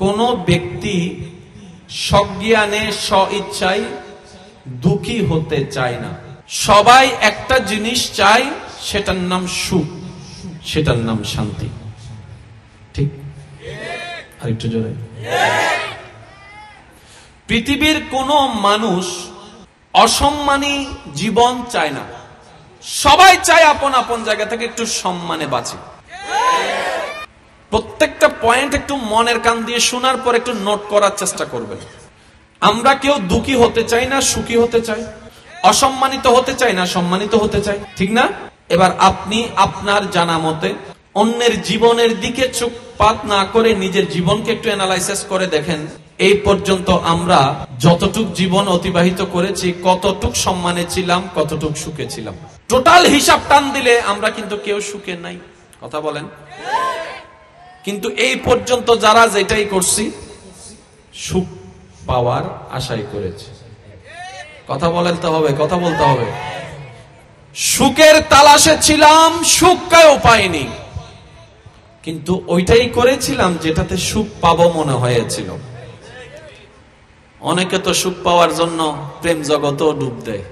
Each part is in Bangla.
কোন ব্যক্তি সজ্ঞানে স্বইচ্ছায় দুঃখী হতে চায় না। সবাই একটা জিনিস চায়, সেটার নাম সুখ, সেটার নাম শান্তি। ঠিক? আরেকটু জোরে। পৃথিবীর কোন মানুষ অসম্মানী জীবন চায় না। সবাই চায় আপন আপন জায়গা থেকে একটু সম্মানে বাঁচে। প্রত্যেকটা পয়েন্ট একটু মনের কান দিয়ে শোনার পর একটু নোট করার চেষ্টা করবেন। আমরা কেউ দুঃখী হতে চাই না, সুখী হতে চাই, অসম্মানিত হতে চাই না, সম্মানিত হতে চাই, ঠিক না? এবার আপনি আপনার জানা মতে অন্যের জীবনের দিকে চোখপাত না করে নিজের জীবনকে একটু অ্যানালাইসিস করে দেখেন, এই পর্যন্ত আমরা যতটুক জীবন অতিবাহিত করেছি, কতটুক সম্মানে ছিলাম, কতটুক সুখে ছিলাম। টোটাল হিসাব টান দিলে আমরা কিন্তু কেউ সুখে নাই। কথা বলেন। কিন্তু এই পর্যন্ত যারা যেটাই করছি, সুখ পাওয়ার আশাই করেছে। কথা বলতে হবে, কথা বলতে হবে। সুখের তালাশে ছিলাম, সুখ কেউ পাইনি, কিন্তু ওইটাই করেছিলাম যেটাতে সুখ পাবো মনে হয়েছিল। অনেকে তো সুখ পাওয়ার জন্য প্রেম জগতেও ডুব দেয়,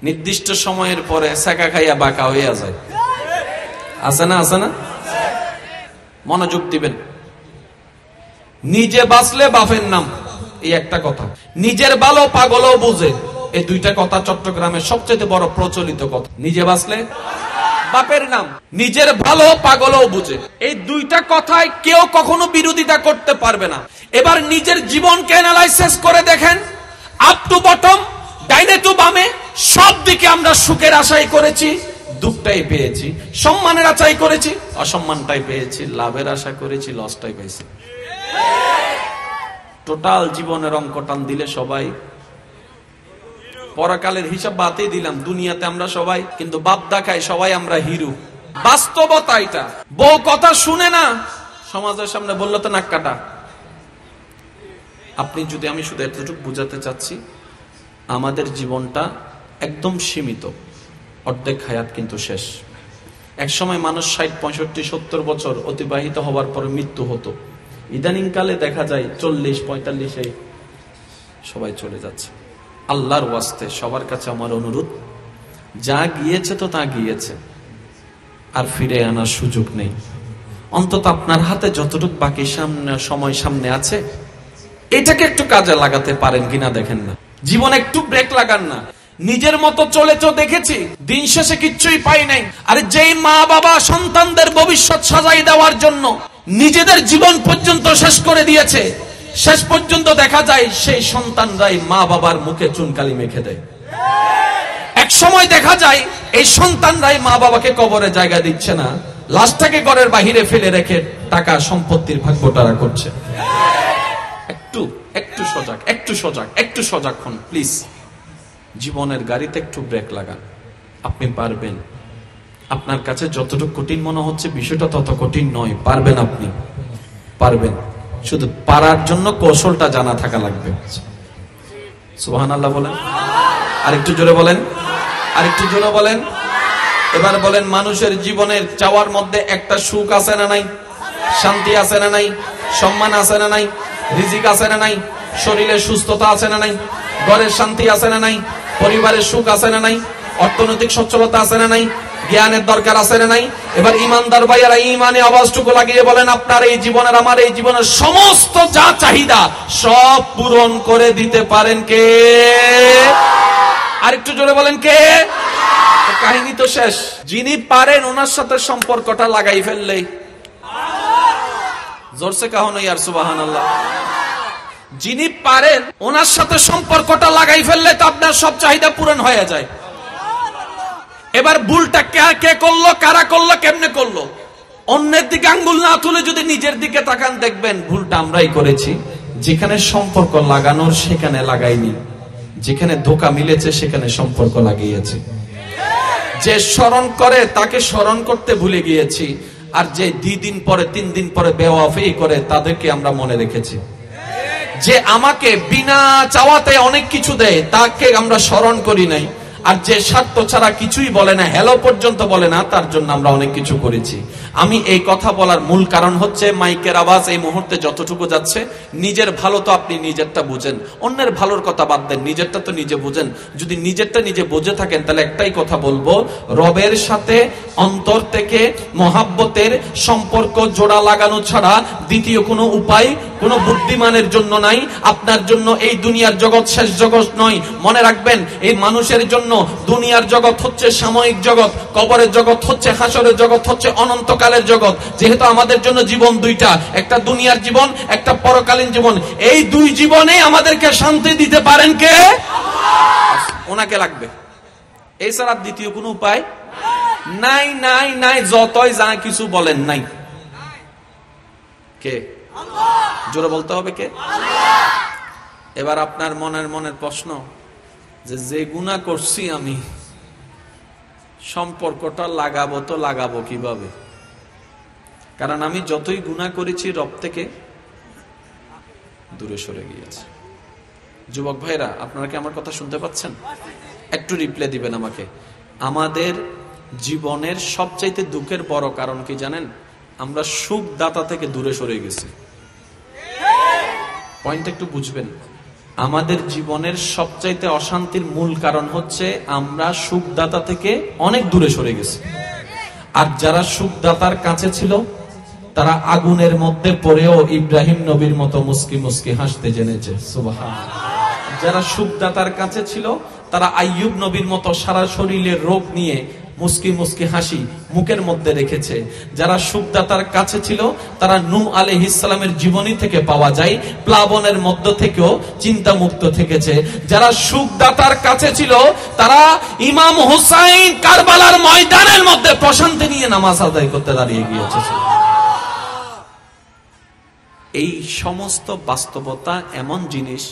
নির্দিষ্ট সময়ের পরে সেকা খাইয়া বাঁকা হইয়া যায়। আছে না? আছে না? মনোযোগ দিবেন। নিজে বাঁচলে বাপের নাম, এই একটা কথা। নিজের ভালো পাগলও বুঝে, এই দুইটা কথা চট্টগ্রামের সবচেয়ে বড় প্রচলিত কথা। নিজে বাঁচলে বাপের নাম, নিজের ভালো পাগলও বুঝে, এই দুইটা কথায় কেউ কখনো বিরোধিতা করতে পারবে না। এবার নিজের জীবনকে অ্যানালাইসিস করে দেখেন, আপ টু বটম, ডাইনে টু বামে, সব দিকে আমরা সুখের আশাই করেছি, দুঃখটাই পেয়েছি। সম্মানের আশাই করেছি, অসম্মানটাই পেয়েছি। লাভের আশা করেছি, লসটাই পেয়েছি। টোটাল জীবনের অঙ্ক টান দিলে সবাই, পরকালের হিসাব বাদই দিলাম, দুনিয়াতে আমরা সবাই কিন্তু বাপ দেখাই, সবাই আমরা হিরো। বাস্তবতা এটা। বউ কথা শুনে না, সমাজের সামনে বললো তো নাক কাটা। আপনি যদি, আমি শুধু এতটুকু বুঝাতে চাচ্ছি, আমাদের জীবনটা একদম সীমিত, অর্ধেক হায়াত কিন্তু শেষ। এক সময় মানুষ 60, 65, 70 বছর অতিবাহিত হওয়ার পরে মৃত্যু হতো। ইদানিং কালে দেখা যায় 40, 45 সবাই চলে যাচ্ছে। আল্লাহর ওয়াস্তে সবার কাছে আমার অনুরোধ, যা গিয়েছে তো তা গিয়েছে, আর ফিরে আনার সুযোগ নেই। অন্তত আপনার হাতে যতটুকু বাকি সময় সামনে আছে, এটাকে একটু কাজে লাগাতে পারেন কিনা দেখেন না। জীবনে একটু ব্রেক লাগান না। নিজের মতো চলে তো দেখেছি, দিন শেষে কিচ্ছুই পাই নাই। আরে যেই মা বাবা সন্তানদের ভবিষ্যৎ সাজাই দেওয়ার জন্য নিজেদের জীবন পর্যন্ত শেষ করে দিয়েছে, শেষ পর্যন্ত দেখা যায় সেই সন্তানরাই মা বাবার মুখে চুনকালি মেখে দেয়। এক সময় দেখা যায় এই সন্তানরাই মা বাবাকে কবরে জায়গা দিচ্ছে না, লাশটাকে ঘরের বাহিরে ফেলে রেখে টাকা সম্পত্তির ভাগ বটারা করছে। একটু সজাগ, একটু সজাগ, একটু সজাগ হন প্লিজ। জীবনের গাড়িতে একটু ব্রেক লাগান, আপনি পারবেন। আপনার কাছে যতটুকু কঠিন মনে হচ্ছে, বিষয়টা তত কঠিন নয়। পারবেন, আপনি পারবেন। শুধু পারার জন্য কৌশলটা জানা থাকা লাগবে। সুবহানাল্লাহ বলেন। আরেকটু জোরে বলেন, আরেকটু জোরে বলেন। এবার বলেন, মানুষের জীবনের চাওয়ার মধ্যে একটা সুখ আছে না নাই? শান্তি আছে না নাই? সম্মান আছে না নাই? রিজিক আছে না নাই? শরীরের সুস্থতা আছে না নাই? ঘরের শান্তি আছে না নাই? পরিবারের সুখ আছে না নাই? অর্থনৈতিক সচ্ছলতা আছে না নাই? জ্ঞানের দরকার আছে না নাই? এবার ইমানদার ভাইয়েরা ইমানে আওয়াজটুকু লাগিয়ে বলেন, আপনার এই জীবনের, আমার এই জীবনের সমস্ত যা চাহিদা সব পূরণ করে দিতে পারেন কে? আরেকটু জোরে বলেন, কে? কাহিনী তো শেষ। যিনি পারেন ওনার সাথে সম্পর্কটা লাগাই ফেললেই, জোরসে কাহো না ইয়ার সুবহানাল্লাহ। যিনি পারেন ওনার সাথে সম্পর্কটা লাগাই ফেললে তো আপনার সব চাহিদা পূরণ হয়ে যায়। এবার ভুলটা কে করলো, কারা করলো, কেমনে করলো? অন্যের দিকে আঙ্গুল না তুলে যদি নিজের দিকে তাকান, দেখবেন ভুলটা আমরাই করেছি। যেখানে সম্পর্ক লাগানোর সেখানে লাগাইনি, যেখানে ধোঁকা মিলেছে সেখানে সম্পর্ক লাগিয়েছি। যে স্মরণ করে তাকে স্মরণ করতে ভুলে গিয়েছি, আর যে 2 দিন পরে 3 দিন পরে বেওয়াফি করে তাদেরকে আমরা মনে রেখেছি। যে আমাকে বিনা চাওয়াতে অনেক কিছু দেয় তাকে আমরা স্মরণ করি নাই, আর যে স্বার্থ ছাড়া কিছুই বলে না, হ্যালো পর্যন্ত বলে না, তার জন্য আমরা অনেক কিছু করেছি। আমি এই কথা বলার মূল কারণ হচ্ছে মাইকের আওয়াজ এই মুহূর্তে যতটুকু যাচ্ছে, নিজের ভালো তো আপনি নিজেরটা বুঝেন, অন্যের ভালোর কথা বাদ দেন, নিজেরটা তো নিজে বুঝেন। যদি নিজেরটা নিজে বুঝে থাকেন তাহলে একটাই কথা বলবো, রবের সাথে অন্তর থেকে মহাব্বতের সম্পর্ক জোড়া লাগানো ছাড়া দ্বিতীয় কোনো উপায় কোনো বুদ্ধিমানের জন্য নাই। আপনার জন্য এই দুনিয়ার জগৎ শেষ জগৎ নয়। মনে রাখবেন, এই মানুষের জন্য দুনিয়ার জগৎ হচ্ছে সাময়িক জগৎ, কবরের জগৎ হচ্ছে, হাসরের জগৎ হচ্ছে অনন্তকালের জগৎ। যেহেতু আমাদের জন্য জীবন দুইটা, একটা দুনিয়ার জীবন, একটা পরকালীন জীবন, এই দুই জীবনে আমাদেরকে শান্তি দিতে পারেন কে? ওনাকে লাগবে, এই ছাড়া দ্বিতীয় কোনো উপায় নাই। নাই নাই যতই যা কিছু বলেন, নাই। কে? জোরে বলতে হবে কে? এবার আপনার মনের প্রশ্ন, যে গুনাহ করছি আমি, সম্পর্কটা লাগাবো কিভাবে? কারণ আমি যতই গুনাহ করেছি রব থেকে দূরে সরে গিয়েছে। যুবক ভাইরা, আপনারা কি আমার কথা শুনতে পাচ্ছেন? একটু রিপ্লাই দিবেন আমাকে। আমাদের জীবনের সবচাইতে দুঃখের বড় কারণ কি জানেন? আমরা সুখদাতা থেকে দূরে সরে গেছি। পয়েন্ট একটু বুঝবেন। আমাদের জীবনের সবচাইতে অশান্তির মূল কারণ হচ্ছে আমরা সুখদাতা থেকে অনেক দূরে সরে গেছি। আর যারা সুখদাতার কাছে ছিল তারা আগুনের মধ্যে পড়েও ইব্রাহিম নবীর মতো মুস্কি মুস্কি হাসতে জেনেছে। সুবহানাল্লাহ। যারা সুখদাতার কাছে ছিল তারা আইয়ুব নবীর মতো সারা শরীরের রোগ নিয়ে মুস্কি মুস্কি হাসি মুখের মধ্যে রেখেছে। যারা সুখদাতার কাছে ছিল তারা নূহ আলাইহিস সালামের জীবনী থেকে পাওয়া যায়, প্লাবনের মধ্য থেকেও চিন্তা মুক্ত থেকেছে। যারা সুখদাতার কাছে ছিল তারা ইমাম হুসাইন কারবালার ময়দানের মধ্যে প্রশান্তি নিয়ে নামাজ আদায় করতে দাঁড়িয়ে গিয়েছে। এই সমস্ত বাস্তবতা এমন জিনিস,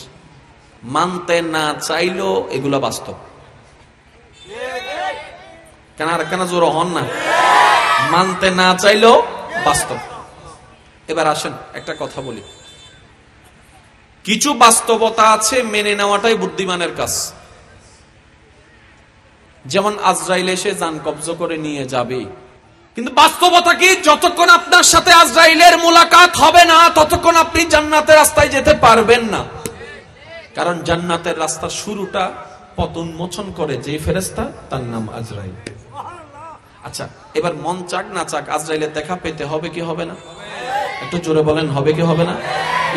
মানতে না চাইলেও এগুলো বাস্তব। কেন জোর হন না? মানতে না চাইলেও বাস্তব। এবার আসেন একটা কথা বলি, কিছু বাস্তবতা আছে মেনে নেওয়াটাই বুদ্ধিমানের কাজ। যেমন আজরাইল এসে জান কবজ করে নিয়ে যাবে, কিন্তু বাস্তবতা কি? যতক্ষণ আপনার সাথে আজরাইলের মুলাকাত হবে না ততক্ষণ আপনি জান্নাতের রাস্তায় যেতে পারবেন না। কারণ জান্নাতের রাস্তার শুরুটা পতন মোচন করে যে ফেরেশতা, তার নাম আজরাইল। আচ্ছা, এবার মন চাক না চাক আজরাইলের দেখা পেতে হবে কি হবে না? একটু জোরে বলেন, হবে কি হবে না?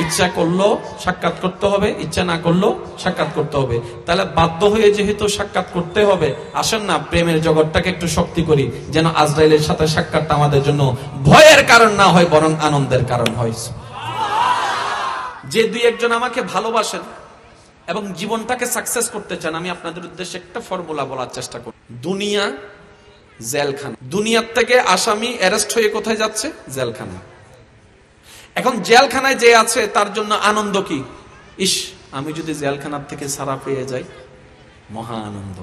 ইচ্ছা করলো সাক্ষাৎ করতে হবে, ইচ্ছা না করলো সাক্ষাৎ করতে হবে। তাহলে বাধ্য হয়ে যেহেতু সাক্ষাৎ করতে হবে, আসেন না প্রেমের জগৎটাকে একটু শক্তি করি, যেন আজরাইলের সাথে সাক্ষাৎটা আমাদের জন্য ভয়ের কারণ না হয়, বরং আনন্দের কারণ হয়। যে দুই একজন আমাকে ভালোবাসেন এবং জীবনটাকে সাকসেস করতে চান, আমি আপনাদের উদ্দেশ্যে একটা ফর্মুলা বলার চেষ্টা করি। দুনিয়া জেলখানা, দুনিয়ার থেকে আসামি অ্যারেস্ট হয়ে কোথায় যাচ্ছে? জেলখানা। এখন জেলখানায় যে আছে তার জন্য আনন্দ কি? ইস, আমি যদি জেলখানার থেকে ছাড়া পেয়ে যাই, মহা আনন্দ।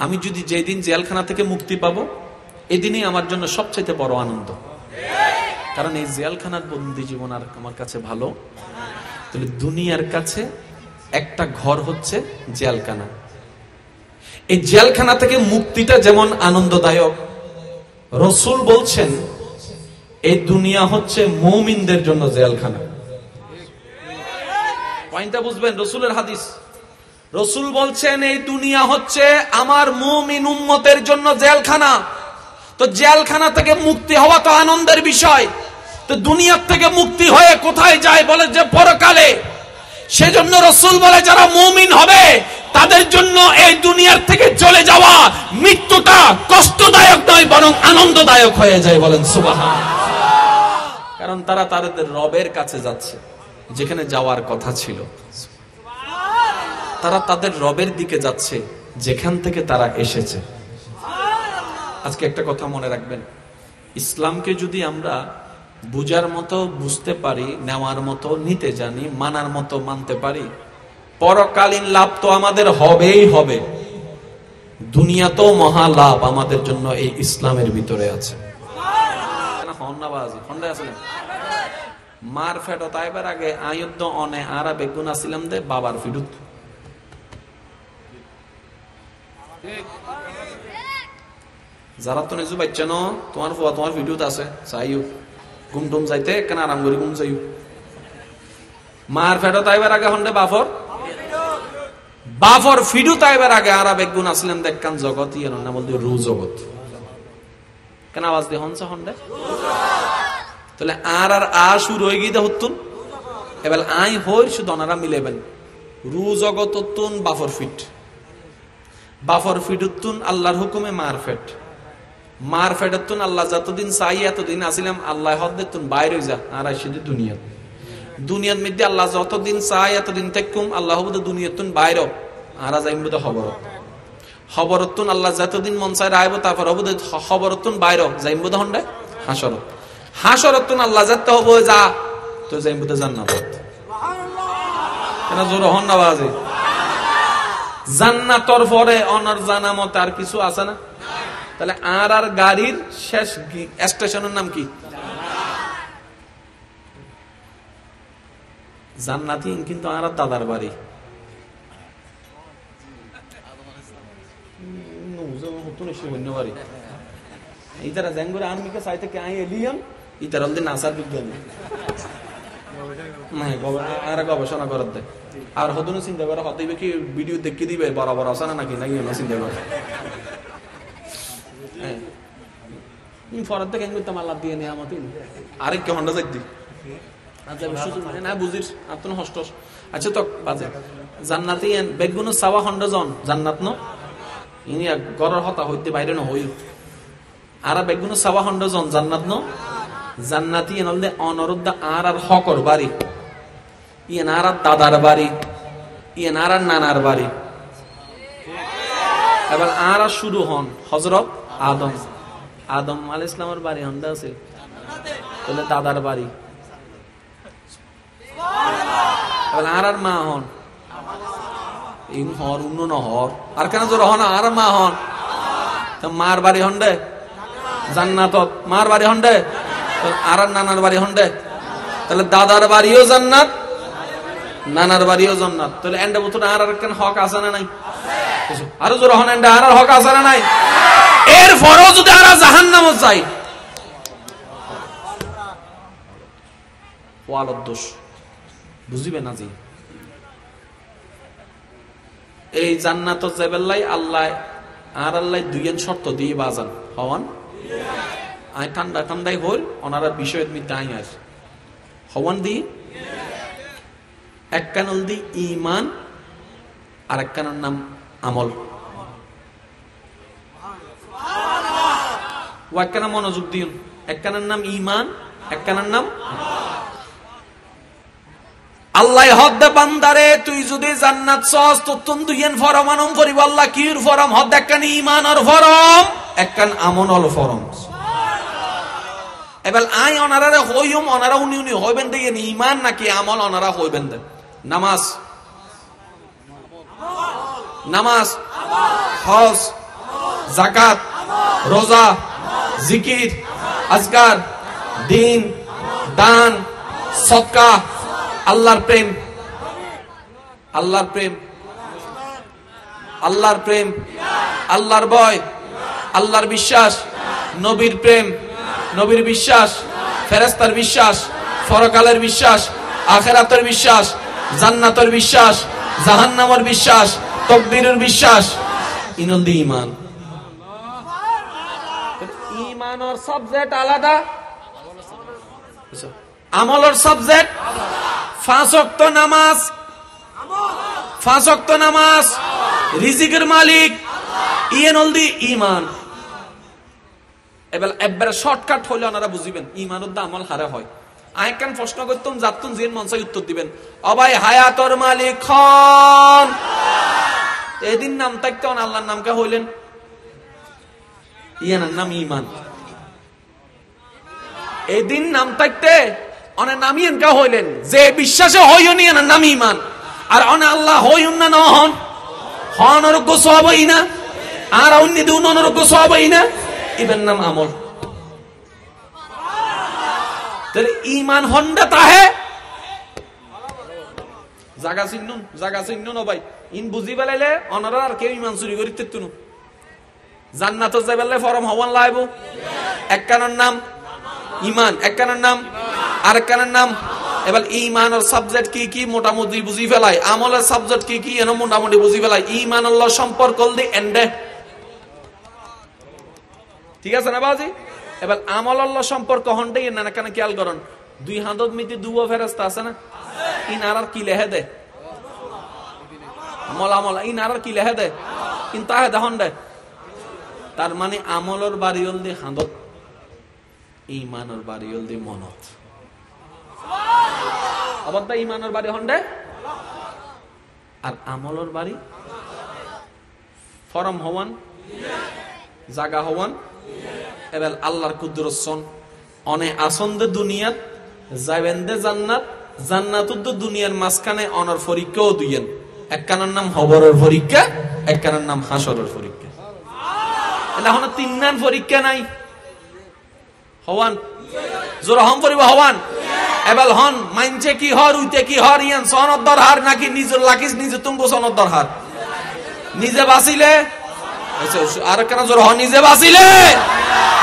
আমি যদি যেদিন জেলখানা থেকে মুক্তি পাবো, এদিনই আমার জন্য সবচেয়ে বড় আনন্দ। কারণ এই জেলখানার বন্দি জীবন আর আমার কাছে ভালো। তাহলে দুনিয়ার কাছে একটা ঘর হচ্ছে জেলখানা। এই জেলখানা থেকে মুক্তিটা যেমন আনন্দদায়ক, রাসূল বলছেন এই দুনিয়া হচ্ছে মুমিনদের জন্য জেলখানা। পয়েন্টটা বুঝবেন, রাসূলের হাদিস। রাসূল বলছেন এই দুনিয়া হচ্ছে আমার মুমিন উম্মতের জন্য জেলখানা। তো জেলখানা থেকে মুক্তি হওয়া তো আনন্দের বিষয়। তো দুনিয়ার থেকে মুক্তি হয়ে কোথায় যায়? বলে যে পরকালে। সেজন্য রাসূল বলে যারা মুমিন হবে তাদের জন্য এই দুনিয়ার থেকে চলে যাওয়া মৃত্যুটা কষ্টদায়ক নয়, বরং আনন্দদায়ক হয়ে যায়। বলেন সুবহানাল্লাহ। কারণ তারা তাদের রবের কাছে যাচ্ছে, যেখানে যাওয়ার কথা ছিল। তারা তাদের রবের দিকে যাচ্ছে, যেখান থেকে তারা এসেছে। আজকে একটা কথা মনে রাখবেন, ইসলামকে যদি আমরা বুঝার মতো বুঝতে পারি, নেওয়ার মতো নিতে জানি, মানার মতো মানতে পারি, পরকালীন লাভ তো আমাদের হবেই হবে। দুনিয়াতেও মহা লাভ আমাদের জন্য এই ইসলামের ভিতরে আছে। মার ফেটো তাইবার আগে আয়ুদ্ধ অনে আরা বেগুন আসিলাম দে বাবার ফিডুত। যারা তো নিজু বাচ্চা ন তোমার ফুয়া তোমার ভিডিওতে আছে চাইও ঘুম টুম যাইতে কেন আরাম করে ঘুম চাইও মার ফেটো তাইবার আগে হন্ডে বাফর ফিডু তাইবার আগে আর বেগুন আসলেন দেখকান জগৎ ইয়ে না বলতে রু জগৎ কেন আওয়াজ দিয়ে হনসা হন্ডে তাহলে আর শুরু হয়ে গিয়ে হতুন এবার আই হই শুধু ওনারা মিলেবেন রু জগৎ হতুন বাফর ফিট হতুন আল্লাহর হুকুমে মার ফেট হতুন আল্লাহ যতদিন চাই এতদিন আসিলাম আল্লাহ হদ দিতুন বাইরে যা আর আসিদি দুনিয়ার মধ্যে আল্লাহ যতদিন চাই এতদিন থেকুম আল্লাহ দুনিয়াতুন বাইরে আর যাইম বোধ খবরতুন আল্লাহ যতদিন মন চাই রাইব তারপর হবুদ খবরতুন বাইরে যাইম বোধ হন্ডে হাসরতুন আল্লাহ যাতে হবো যা তো যাইম বোধ জান্নাত কেন জোর হন না বাজে জান্নাতর পরে অনর জানামত আর কিছু আছে না তাহলে আর গাড়ির শেষ স্টেশনের নাম কি জান্নাতি কিন্তু আর দাদার বাড়ি ইতারা জেঙ্গুরে আর্মিকে চাইতে কে আই এলিয়ান ইতারা হল নাসার বিজ্ঞানী আর গবেষণা করার দেয় আর হদুন চিন্তা করে হতেইবে কি ভিডিও দেখে দিবে বরাবর আছে না নাকি নাকি চিন্তা করে ফরার থেকে করতাম আল্লাহ দিয়ে নেই আমাকে আরেক কে হন্ডা যাইতি না বুঝিস আপনার হষ্ট আচ্ছা তো বাজে জান্নাতি বেগুন সাওয়া হন্ডা জন জান্নাত ন ইনি গড়ের হতা হইতে বাইরে ন হই আর বেগুন সাওয়া হন্ডা জন জান্নাত ন জান্নাতি এনলদে অনরুদ্ধ আর হকর বাড়ি ইয়ে আর দাদার বাড়ি ইয়ে আর নানার বাড়ি এবার আর শুরু হন হযরত আদম আলাইহিস সালামের বাড়ি হন্ডা আছে তাহলে দাদার বাড়ি আর মা হন ইন হর উন্ন নহর আর কেন জোর হন আর মা হন মার বাড়ি হন্ডে জান্নাত মার বাড়ি হন্ডে আর নানার বাড়ি হন্ডে তাহলে দাদার বাড়িও জান্নাত নানার বাড়িও জান্নাত তাহলে এন্ডে বুতুন আর কেন হক আছে না নাই আরো জোর হন এন্ডে আর হক আছে না নাই এর পরেও যদি আর জাহান্নামে যাই ওয়ালাদ দোষ বুঝিবে না জি এই জান্নাত যাবেলাই আল্লাহ আর আল্লাহ দুইয়ের শর্ত দিয়ে বাজান হওয়ান আই ঠান্ডাই হল ওনারা বিষয়ের মধ্যে আই আস হওয়ান দি এক কানল দি ইমান আর এক কানের নাম আমল ও এক কানা মনোযোগ দিন এক কানের নাম ইমান এক কানের নাম আল্লাহ হদ্দে বান্দারে তুই যদি জান্নাত চাস তো তুমি দুইয়েন ফরমানম করিব আল্লাহ কির ফরম হদ্দে একখান ইমানর ফরম একখান আমনল ফরম এবার আই অনারা হইম অনারা উনি হইবেন দেন ইমান নাকি আমল অনারা হইবেন দেন নামাজ হজ যাকাত রোজা জিকির আজকার দিন দান সদকা আল্লাহর প্রেম আল্লাহর ভয় আল্লাহর বিশ্বাস নবীর প্রেম নবীর বিশ্বাস ফেরেশতার বিশ্বাস পরকালের বিশ্বাস আখিরাতের বিশ্বাস জান্নাতের বিশ্বাস জাহান্নামের বিশ্বাস তাকদীরের বিশ্বাস ইনন্দি ঈমান ঈমানের সাবজেক্ট আলাদা আমলের সাবজেক্ট পাঁচ ওয়াক্ত নামাজ রিজিকের মালিক ইয়েনলদি ঈমান এবার শর্টকাট হইলে ওনারা বুঝিবেন ঈমানের দা আমল হারে হয় আই কেন প্রশ্ন করতাম যাতুন জিন মনসাই উত্তর দিবেন অবাই হায়াতর মালিক খন এদিন নাম থাকতে আল্লাহর নাম কে হইলেন ইয়ানার নাম ঈমান এদিন নাম থাকতে অনে নামিয়েন কা হইলেন যে বিশ্বাসে হইনি না নাম ঈমান আর অনে আল্লাহ হইন না নহন হন অরগ্য সবই না আর অন্য দুন অনরগ্য সবই না ইবেন নাম আমল তাহলে ঈমান হন্ডা তাহে জাগা চিহ্ন ভাই ইন বুঝি বেলাইলে অনারা আর কেউ ঈমান চুরি করিতে তুনু জান্নাত যাইবালে ফরম হওয়ান লাইব। এক কারণ নাম ইমান, এক কারণ নাম আরেক কারণ নাম। এবার ইমানের সাবজেক্ট কি কি মোটামুটি বুঝি ফেলাই, আমলের সাবজেক্ট কি কি এনে মোটামুটি বুঝি ফেলাই। ইমান আল্লাহ সম্পর্ক দি এন্ডে, ঠিক আছে না বাজি? এবার আমল আল্লাহ সম্পর্ক হন্ডে না কেন খেয়াল করুন, দুই হাতত মিতি দুও ফেরেশতা আছে না, ইনার কি লেহে দে আমল আমল, ইনার কি লেহে দে কিন্তু আহে দেখুন দে। তার মানে আমলের বাড়িওল দি হাতত, ইমানের বাড়িওল দি মনত। অবদ্ধা ইমানের বাড়ি হন্ডে আর আমলের বাড়ি ফরম হওয়ান, জাগা হওয়ান। এবার আল্লাহর কুদরতন অনে আসন্দে দুনিয়াত যাবেন্দে জান্নাত, জান্নাতুদ দুনিয়ার মাঝখানে অনর পরীক্ষাও দুইয়েন। এক কানের নাম হবরের পরীক্ষা, এক কানের নাম হাসরের পরীক্ষা। এখন তিন নাম পরীক্ষা নাই হওয়ান, জোরহম পরিব হওয়ান। এবার হন মাইনছে কি হর উইতে কি হর ইয়ান সনদ দরহার নাকি নিজের লাকিস নিজে তুমি সনদ দরহার নিজে বাঁচিলে আর কেন জোর হন নিজে বাঁচিলে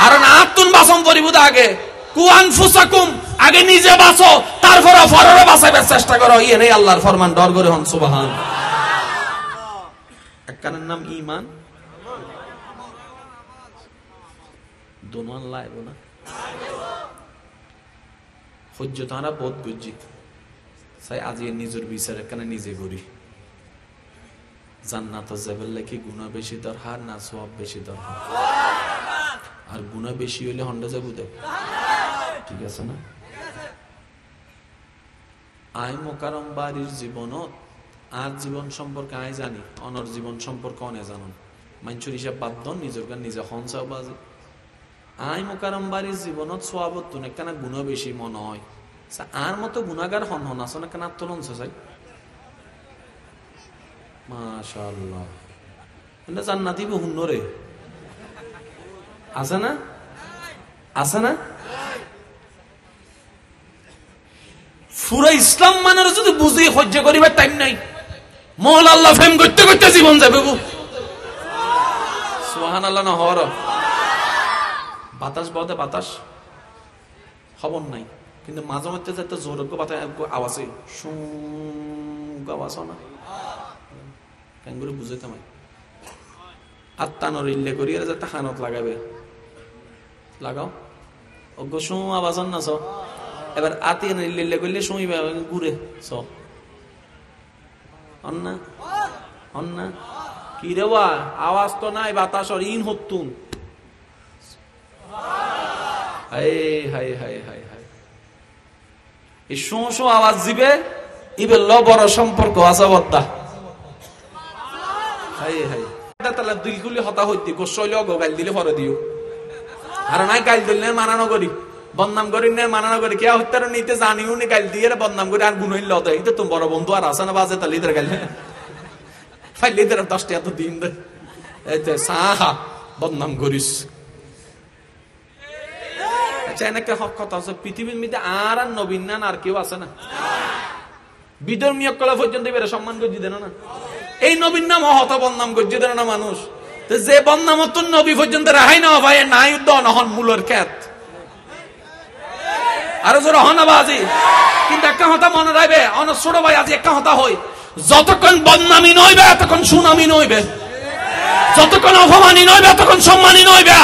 আর না আত্মন বাসম পরিব আগে কুয়ান ফুসাকুম, আগে নিজে বাঁচো তারপরে ফররে বাঁচাইবার চেষ্টা করো। ইয়ে নেই আল্লাহর ফরমান, ডর করে হন সুবহান। এক কানের নাম ইমান, দোনান লাইব না সহ্য তারা বোধ বুঝি চাই আজি নিজের বিচার এখানে নিজে করি। জান্নাত যাবেলে কি গুনাহ বেশি দরকার না সওয়াব বেশি দরকার? আর গুনাহ বেশি হইলে হন্ডা যাবো দে, ঠিক আছে না? আই মোকারম বাড়ির জীবনত আর জীবন সম্পর্কে আই জানি, অনর জীবন সম্পর্কে অনে জানুন। মানুষের হিসাব বাধ্য নিজের গান নিজে হনসাও বাজে। আই মোকারম বাড়ির জীবনত সোয়াবত তুনে কেন গুণা বেশি মনে হয়। আর মতো গুণাগার হন হন আসো না কেন আত্মলন চাই মাশাআল্লাহ। এটা জান্নাতি বহুন রে আছে না, আছে না? পুরা ইসলাম মানের যদি বুঝি সহ্য করিবার টাইম নাই, মৌলা আল্লাহ ফেম করতে করতে জীবন যাবে। সুবহানাল্লাহ না হর বাতাস বদে বাতাস খবর নাই, কিন্তু মাঝে মধ্যে যাতে জোরজ্ঞ বাতাস আওয়াজে আওয়াজ না কেন করে বুঝাইতাম আত্মানোর ইল্লে করি যাতে হানত লাগাবে লাগাও অজ্ঞ শু আওয়াজ না স। এবার আতি ইল্লে করলে শুইবে ঘুরে স অন্না অন্না কি রে বা আওয়াজ তো নাই বাতাসর ইন হতুন। হাই হাই হাই হাই হাই এই শো শো আওয়াজ দিবে ইবে ল বড় সম্পর্ক আছে বদ্দা। হাই হাই তাহলে দিলগুলি হতা হইতে গোসইলে অগো গাইল দিলে পরে দিও আর নাই গাইল দিলে মানানো করি বদনাম করি না মানানো করি কে হত্যার নিতে জানিও নি গাইল দিয়ে বদনাম করি আর গুনইল লতে এটা তুমি বড় বন্ধু আর আছে না বাজে তাহলে ইদের গাইল ফাইলে ইদের 10 টাকা তো দিন দে এতে সাহা বদনাম করিস। চাইনাকে হক কথা আছে পৃথিবীর মধ্যে আর নবীন না আর কেউ আছে না বিধর্মীয় কলা পর্যন্ত বেড়ে সম্মান গর্জি দেন না। এই নবীন নাম হত বদনাম গর্জি দেন না মানুষ, যে বদনাম নবী পর্যন্ত রেহাই না ভাই নাই নহন মূলের খ্যাত আরো জোর হন বাজি। কিন্তু একটা কথা মনে রাখবে অন ছোট ভাই আজ একটা কথা হই, যতক্ষণ বদনামি নইবে ততক্ষণ সুনামি নইবে, যতক্ষণ অপমানি নইবে ততক্ষণ সম্মানী নইবে,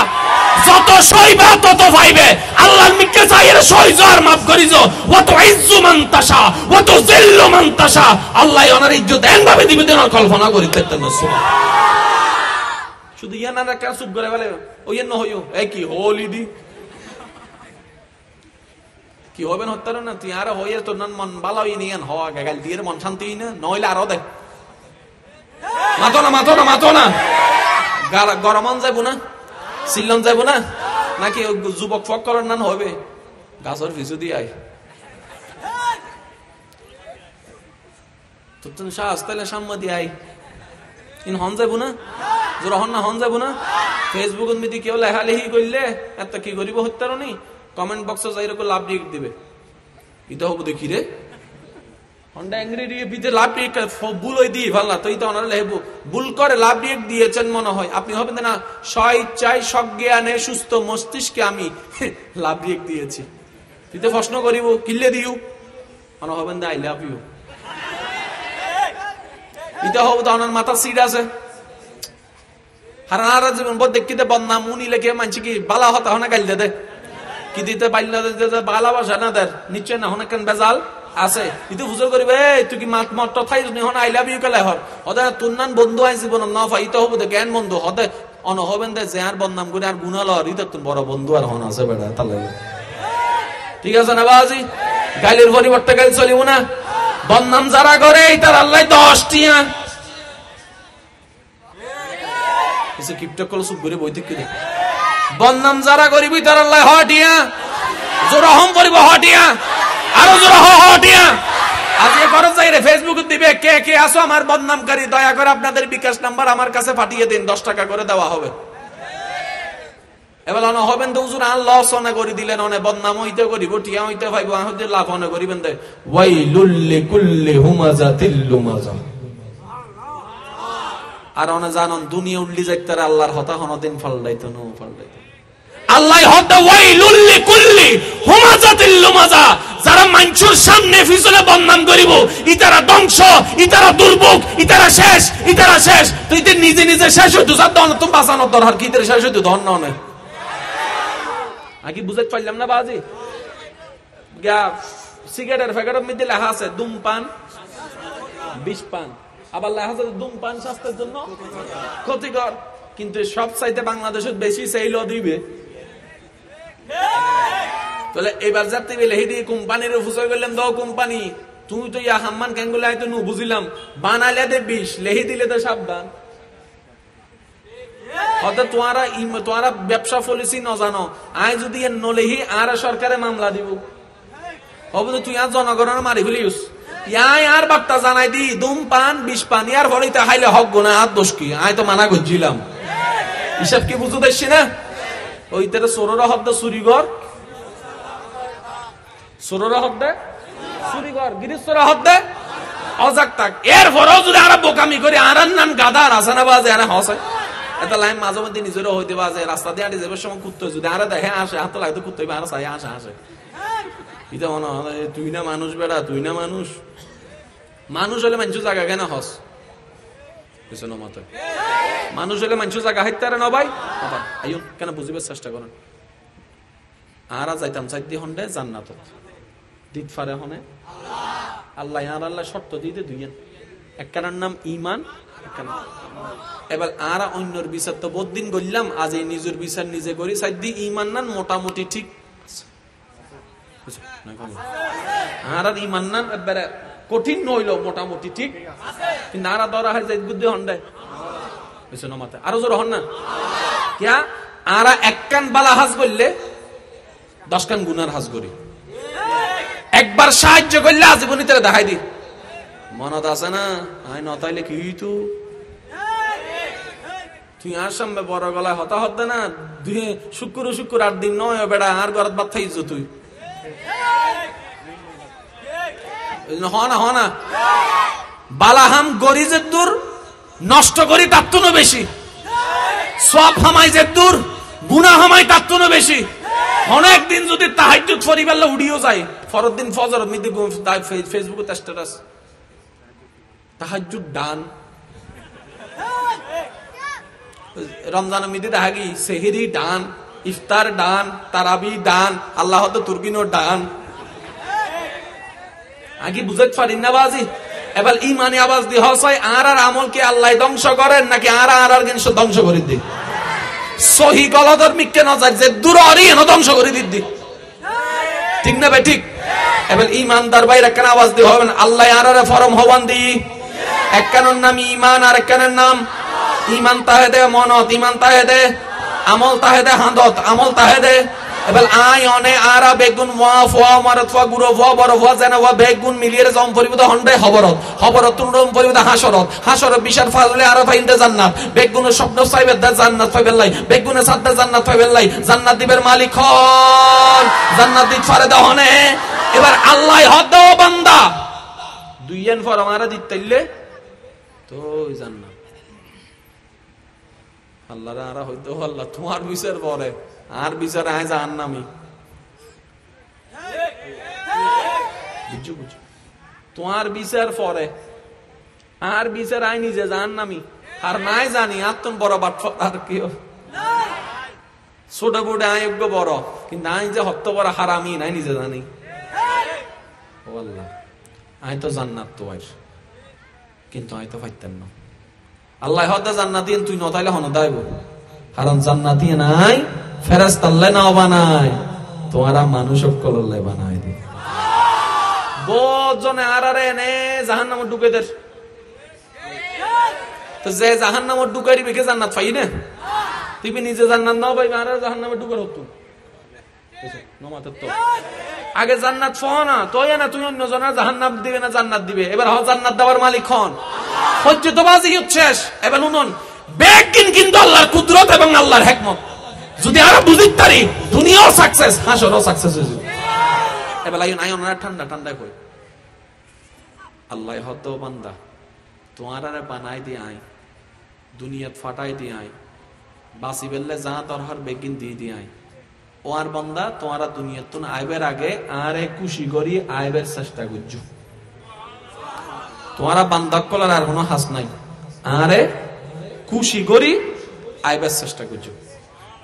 যত সইবে তত পাইবে। আল্লাহর মিকে চাইরে সইজ আর মাফ করিজ ওয়াত ইজ্জু মান তাশা ওয়াত জিল্লু মান তাশা। আল্লাহ ওনার ইজ্জত এন ভাবে দিবে দেন কল্পনা করি পেতেন না। সুবহান শুধু ইয়ানা না কেন চুপ করে বলে ওই ন হইও এই কি হোলি দি কি হবে না হত্যার না তুই আর হইয়ে তোর মন বালাই নিয়ান হওয়া গাল দিয়ে মন শান্তি না নইলে আরো দেখ মাতো না মাতো না মাতো না গরমান যাইব না সিলন যাইব না নাকি যুবক ফক করার নান হবে গাছর ভিজু দিয়ে আয় তোর তুমি সাহলে সাম্মা দিয়ে আয় ইন হন যাইব না জোর হন না হন যাইব না। ফেসবুকের মধ্যে কেউ লেখালেখি করলে এত কি করিব হত্যার নি কমেন্ট বক্সে যাই রকম লাভ রিয়েক্ট দিবে এটা হবো দেখি রে হন্ডা এংরি দিয়ে লাভ রিয়েক্ট ভুল হয়ে দিই ভাল্লা তুই তো অনার লেখবো ভুল করে লাভ রিয়েক্ট দিয়েছেন মনে হয়, আপনি হবেন না স্বইচ্ছায় সজ্ঞানে সুস্থ মস্তিষ্কে আমি লাভ রিয়েক্ট দিয়েছি, তুই তো প্রশ্ন করিব কিল্লে দিও মনে হবেন না আই লাভ ইউ, এটা হবে তো ওনার মাথা সিট আছে। হারা জীবন দেখিতে বদনাম উনি লেগে মানছি কি বালা হতা হনা গাইল দে কি দিতে পাইল ভালোবাসা না দের নিশ্চয় না হনা কেন বেজাল আছে, ইতো ফুজল করিবে তুই কি মাত মত থাই হন আই লাভ ইউ কেলে হর হদে তোর নান বন্ধু আই জীবন না ফাই তো হবো জ্ঞান বন্ধু হদে অন হবেন দে যে আর বদনাম করে আর গুনাহ লর ইতো তোর বড় বন্ধু আর হন আছে বেটা তাহলে ঠিক আছে না বাজি, গাইলের পরিবর্তে গাইল চলিব না। বদনাম যারা করে তার আল্লাহ 10 টিয়া এসে কিপটা কল সুপ করে বইতে কি দেখে, বদনাম যারা করিবি তার আল্লাহ হটিয়া জোরহম করিব হটিয়া আরো জোর হটিয়া। আজকে করো যাই রে ফেসবুকে দিবে কে কে আসো আমার বদনামকারী, দয়া করে আপনাদের বিকাশ নাম্বার আমার কাছে পাঠিয়ে দিন, 10 টাকা করে দেওয়া হবে। এবার অন হবেন তো হুজুর আল্লাহ সনা করে দিলেন, অনে বদনাম হইতে করিব টিয়া হইতে পাইব আহদের লাভ অনে করিবেন দে ওয়াইলুল লিকুল্লি হুমাজাতিল লুমাজা। আর অনে জানন দুনিয়া উল্লি যাইতার আল্লাহর হতা হনদিন ফালদাইতো নো ফালদাইতো আল্লাহ হদা ওয়াইলুল লিকুল্লি হুমাজাতিল লুমাজা। যারা মানুষের সামনে পিছনে বদনাম করিব ইতারা ধ্বংস, ইতারা দুর্ভোগ, ইতারা শেষ, ইতারা শেষ। তুই তো নিজে নিজে শেষ হইতো সাদ দন তুমি বাঁচানোর দরকার কি তোর শেষ হইতো ধন না আগে বুঝাইতে পারলাম না বাজি। গা সিগারেটের প্যাকেটের মধ্যে লেখা আছে ধূমপান বিষ পান, আবার লেখা আছে ধূমপান স্বাস্থ্যের জন্য ক্ষতিকর, কিন্তু সব চাইতে বাংলাদেশের বেশি সেইল দিবে। তাহলে এবার যাতে লেহি দিয়ে কোম্পানির ফুসল করলাম দাও কোম্পানি তুই তো ইয়া হাম্মান কেঙ্গুলা তো নু বুঝিলাম বানালে দে বিষ লেহি দিলে তো সাবধান। হয়তো তোমারা ব্যবসা পলিসি ন জানো, আয় যদি নলেহি আর সরকারে মামলা দিব হবে তো তুই আর জনগণের মারি ফেলিস ইয়াই আর বার্তা জানাই দি ধূমপান বিষ পান ইয়ার ফলে হাইলে হক গোনা আর দোষ কি আয় তো মানা করছিলাম হিসাব কি বুঝতে দেখছি না। ওই তারা সোররা হদ্দা চুরিঘর সোররা হদ্দে চুরিঘর গিরিশ্বরা হদ্দে অজাক থাক, এর পরেও যদি আর বোকামি করে আর নাম গাদা আর আসে না বাজে আর হসে এটা লাইন মাঝে মধ্যে নিজেরও হইতে বাজে রাস্তা দিয়ে আঁটি যাবার সময় কুত্তে যদি আর দেখে আসে হাত লাগতো কুত্তে আর চাই আসে আসে এটা মনে হয় তুই না মানুষ বেড়া তুই না মানুষ, মানুষ হলে মানুষ জায়গা কেন হস মত মানুষ হলে মানুষ জায়গা হাইতে না ভাই আইন কেন বুঝিবার চেষ্টা করেন। আর যাইতাম চাইতে হন্ডে জান্নাত দিত ফারে হনে আল্লাহ আর আল্লাহ শর্ত দিতে দুইয়েন একখানার নাম ইমান একখানা। এবার আর অন্যর বিচার তো বহুদিন করলাম, আজ এই নিজের বিচার নিজে করি চাইদি ইমান নান মোটামুটি ঠিক আর ইমান নান একবারে কঠিন নইল মোটামুটি ঠিক, কিন্তু আর দরা হয় যাই বুদ্ধি হন্ডে মাথা আরো জোর হন না কিয়া আর এক কান বালা হাজ করলে 10 কান গুনার হাজ করি, একবার সাহায্য করলে আজীবনী তারা দেখাই দি মনত আছে না আই নতাইলে কি তুই আর সামনে বড় গলায় হতা হতে না দুই শুক্র 8 দিন নয় বেড়া আর গরত বাদ থাইছ তুই হনা বালাহাম গরি যে দূর নষ্ট করি তার তো বেশি, সব হামাই যে দূর গুনা হামাই তার তো বেশি। অনেকদিন যদি তাহাজ্জুদ পরিবারলে উড়িও যায় ফরদ দিন ফজর মিদি ফেসবুকে স্ট্যাটাস তাহাজ্জুদ ডান, রমজান মিদি দেখা গি সেহরি ডান, ইফতার ডান, তারাবি ডান, আল্লাহ তো তুর্কিনো ডান আগে বুঝাতে পারি না বাজি। এবার ইমানি আওয়াজ দি হসাই আর আমলকে আল্লাহ ধ্বংস করেন নাকি আর জিনিস ধ্বংস করে দি সহি গলধর্মিককে নজর যে দূরই এনে ধ্বংস করে দিদি ঠিক না ভাই ঠিক। এবার ইমানদার ভাইরা কেন আওয়াজ দি হবেন আল্লাহ আর ফরম হবান দি একখানের নাম ইমান আর একখানের নাম ইমান তাহেদে মনত, ইমান তাহেদে আমল তাহেদে হাঁদত, আমল তাহেদে। এবার আয় অনে আরা বেগুন ওয়া ফোয়া মারত ফোয়া গুরো ফোয়া বড় ফোয়া যেন ওয়া বেগুন মিলিয়ে জম পরিবত হন্ডে হবরত, হবরত তুন্ডম পরিবত হাসরত, হাসরত বিশাল ফাজলে আরা ফাইন্দে জান্নাত, বেগুনের স্বপ্ন সাইবের দা জান্নাত ফাইবেল্লাই, বেগুনের সাদা জান্নাত ফাইবেল্লাই, জান্নাত দিবের মালিক হন, জান্নাত দিত ফারে দহনে। এবার আল্লাহ হদ বান্দা দুইয়েন ফর আমারা দিতেইলে তো জান্নাত আল্লাহ রা হইতো আল্লাহ তোমার বিচার পরে আর বিচার আয় জাহান্নামী। বুঝছো বুঝছো, তোমার বিচার পরে আর বিচার আয় নিজে জাহান্নামী। আর নাই জানি আত্মন বড় বাট আর কি ছোট বুড়ে আয়োগ্য বড়, কিন্তু আই যে হত্য বড় হারামি নাই নিজে জানি। ও আল্লাহ, আই তো জান্নাত তো আই, কিন্তু আই তো পাইতেন না। আল্লাহ হদা জান্নাত দিন তুই নতাইলে হন দাইব, কারণ জান্নাত দিয়ে নাই ফেরেশতা আল্লাহ নাও বানায়, তোমারা মানুষ কলল্লাই বানায় দি। বহুত জনে আর এনে জাহান্নামে ঢুকে দের, তো যে জাহান্নামে ঢুকাই দিবে কে জান্নাত পাই না? তুমি নিজে জান্নাত নাও পাইবে আর জাহান্নামে ঢুকার হতো তো আগে জান্নাত পাও না তো না, তুমি অন্য জনের জাহান্নাম দিবে না জান্নাত দিবে। এবার জান্নাত দেওয়ার মালিক হন, হজ্জতবাজি শেষ। এবার শুনুন, বেকিন কিন্তু আল্লাহর কুদরত এবং আল্লাহর হিকমত যদি আর বুঝিতে পারি, দুনিয়াও সাকসেস, হাসরও সাকসেস হয়ে যাবে। এবার লাইন আই ওনারা ঠান্ডা ঠান্ডা কই, আল্লাহ হদ বান্দা তোমার আর বানাই দিয়ে আই, দুনিয়াত ফাটাই দিয়ে আই, বাসি বেললে যা দরকার বেগিন দিয়ে দিয়ে আই। ও আর বান্দা তোমারা দুনিয়াত তুন আইবের আগে আরে খুশি করি আইবের চেষ্টা করছো। তোমারা বান্দা কলার আর কোনো হাস নাই, আরে খুশি করি আইবের চেষ্টা করছো।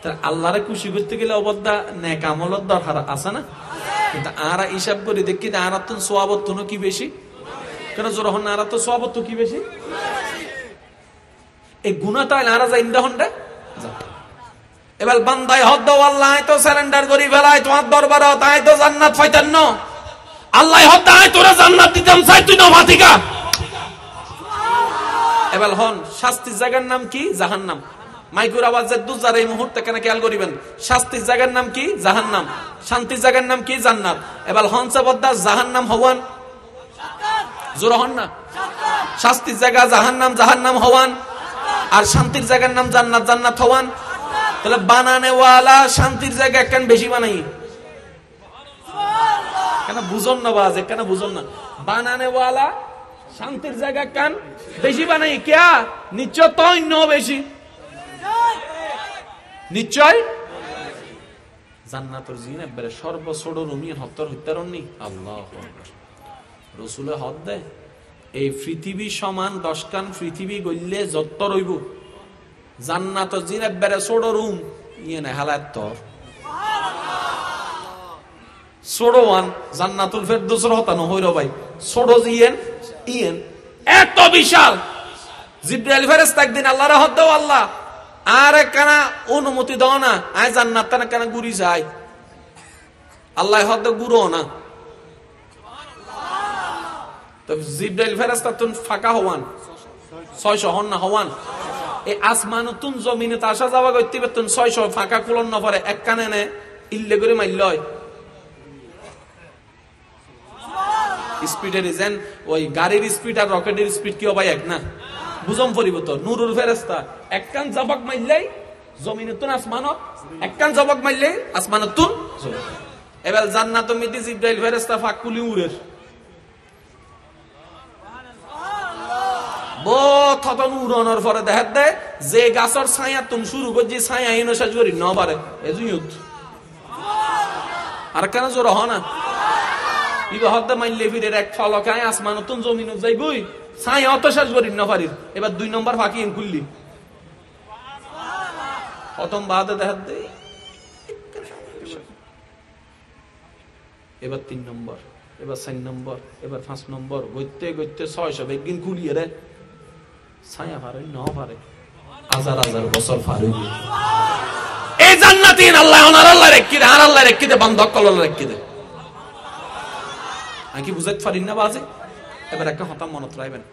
তার আল্লাহরে খুশি করতে গেলে অবদা নেক আমলের দরকার আছে না? কিন্তু আরা হিসাব করি দেখি আর তো সোয়াবত কি বেশি, কেন যখন আর তো সোয়াবত কি বেশি, এই গুণা তাই আর যা ইন্দা হন্ডে। এবার বান্দায় হদ আল্লাহ তো সারেন্ডার করি ফেলায় তোমার দরবার, তাই তো জান্নাত পাইতেন না। আল্লাহ হদ তোরা জান্নাত দিতাম চাই, তুই না ভাতিকা। এবার হন শাস্তির জায়গার নাম কি? জাহান্নাম। মাইকুর আওয়াজের দুজার এই মুহূর্তে কেন খেয়াল করিবেন, শাস্তির জায়গার নাম কি? জাহান্নাম। শান্তির জায়গার নাম কি? জান্নাত। এবার হনসা বদ্দা জাহান্নাম হওয়ান জোর হন না, শাস্তির জায়গা জাহান্নাম, জাহান্নাম হওয়ান, আর শান্তির জায়গার নাম জান্নাত, জান্নাত হওয়ান। তাহলে বানানেওয়ালা শান্তির জায়গা কেন বেশি বানাই? কেন বুঝন না বাজে, কেন বুঝন না? বানানেওয়ালা শান্তির জায়গা কেন বেশি বানাই? ক্যা নিশ্চয় তো অন্য বেশি, নিশ্চয় জান্নাতের জিন একবারে সর্বছোট রুমি হত্তর হত্যারণনি। আল্লাহ রসুলে হদ দেয় এই পৃথিবী সমান 10 কান পৃথিবী গইলে যত রইব, জান্নাতের জিন একবারে ছোট রুম ইয়ে না হালাত তর ছোট ওয়ান জান্নাতুল ফেরদৌসের হতানো হইর ভাই, ছোট জিয়েন ইয়েন এত বিশাল। জিবরাইল ফেরেশতা একদিন আল্লাহর হদ দাও, আল্লাহ আর একখানা অনুমতি দাও না, আয় জান্নাত না কেন ঘুরি যাই। আল্লাহ হদ গুরো না, তো জিবরাইল ফেরেশতা তুন ফাঁকা হওয়ান 600 হন না হওয়ান। এই আসমান তুন জমিনে আসা যাওয়া করতে বেতন 600 ফাঁকা কুলন না পারে, এক কানে নে ইল্লে করে মাইল হয়। স্পিডের ইজেন ওই গাড়ির স্পিড আর রকেটের স্পিড কি ভাই এক না? বুঝম পরিবর্তন। নুরুল ফেরেশতা এক কান জবাক মাইললেই জমিনে তুন আসমানত, এক কান জবাক মাইললেই আসমানত তুন। এবার জান্নাত মিদি জিবরাইল ফেরেশতা ফাঁক কুলি উড়ের উড়ানোর পরে দেখা দেয় যে গাছর ছায়া তুমি শুরু করছি ছায়া এনে শেষ করি ন পারে আর কেন জোর হ না হদ্দা মাইলে ফিরে এক ফলকায় আসমান নতুন জমিন যাই বই ছায়া অত শেষ করি ন পারি। এবার 2 নম্বর ফাঁকি খুললি প্রথম বাদে দেখা দেয়, এবার 3 নম্বর, এবার 4 নম্বর, এবার 5 নম্বর, গইতে গইতে 600 বেগিন খুলিয়ে রে ছায়া পারে ন পারে হাজার হাজার বছর পার হইবে। এই জান্নাতিন আল্লাহ ওনার আল্লাহ রেখে দে, আর আল্লাহ রেখে দে, বান্ধব কলল রেখে দে। আমি কি বুঝাইতে পারি না বাজে? এবার একটা কথা মনত রাখবেন,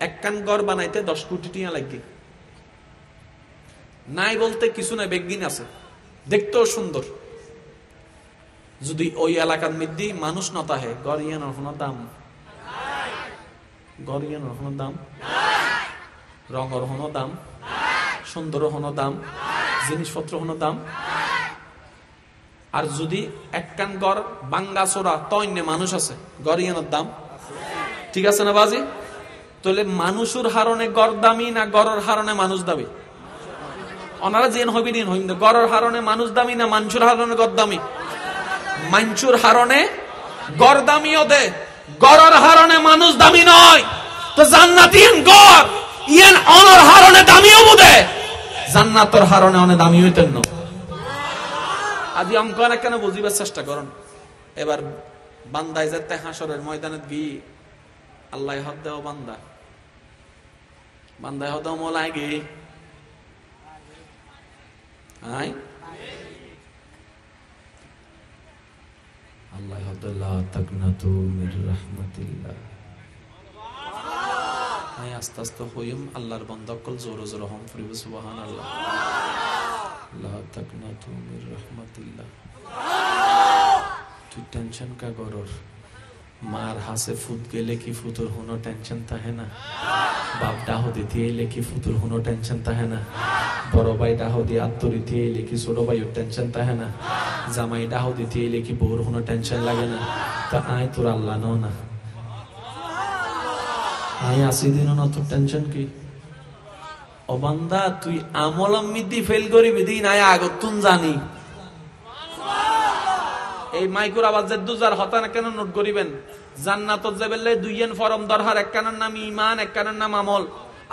এক কান ঘর বানাইতে 10 কোটি টাকা লাগে নাই বলতে কিছু নাই, বেগিন আছে, দেখতেও সুন্দর। যদি ওই এলাকার মধ্যে মানুষ না থাকে গড়িয়ানোর কোনো দাম, গড়িয়ানোর কোনো দাম, রঙের কোনো দাম, সুন্দর কোনো দাম, জিনিসপত্র কোনো দাম। আর যদি একখান ঘর বাঙ্গা চোরা তৈন্য মানুষ আছে গড়িয়ানোর দাম, ঠিক আছে না বাজি? তাহলে মানুষের হারণে গড় দামি না গড়ের হারণে মানুষ দাবি? ওনারা যেন হবি দিন হইম গড়ের হারণে মানুষ দামি না মানুষের হারণে গড় দামি? মানুষের হারণে গড় দামিও দে, গড়ের হারণে মানুষ দামি নয়। তো জান্নাত ইয়ান গড় ইয়ান অনর হারণে দামিও বুদে, জান্নাতের হারণে অনেক দামি হইতেন না। আদি অঙ্কন কেন বুঝিবার চেষ্টা করুন। এবার বান্দায় যেতে হাসরের ময়দানে গিয়ে আল্লাহ হদ দেও বান্দা, বান্দায় হদ মোলায় গিয়ে আল্লাহ হদ লা তাকনাতু মির রাহমাতিল্লাহ। আস্তে আস্তে হইম আল্লাহর বান্দা কল জোরে জোরে হম ফরিব সুবহানাল্লাহ। লা তাকনাতু মির রাহমাতিল্লাহ। তুই টেনশন কা করর? মার হাসে ফুট গেলে কি ফুতুর কোনো টেনশন থাকে না? বাপ ডাহ দিতে এলে কি ফুতুর কোনো টেনশন থাকে না? বড় ভাই ডাহ দিয়ে আত্মরীতি এলে কি ছোট ভাইয়ের টেনশন থাকে না? জামাই ডাহ দিতে এলে কি বউর কোনো টেনশন লাগে না? তা আয় তোর আল্লাহ নাও না, আয় আসি দিন না, তোর টেনশন কি? ও বান্দা তুই আমল মিদি ফেল করিবি দিন আয় আগতুন জানি। এই মাইকুর আওয়াজ দুজার হতা না কেন নোট করিবেন? জান্নাতত যাবেলে দুইয়েন ফরম দরহার, একখানের নাম ঈমান, একখানের নাম আমল।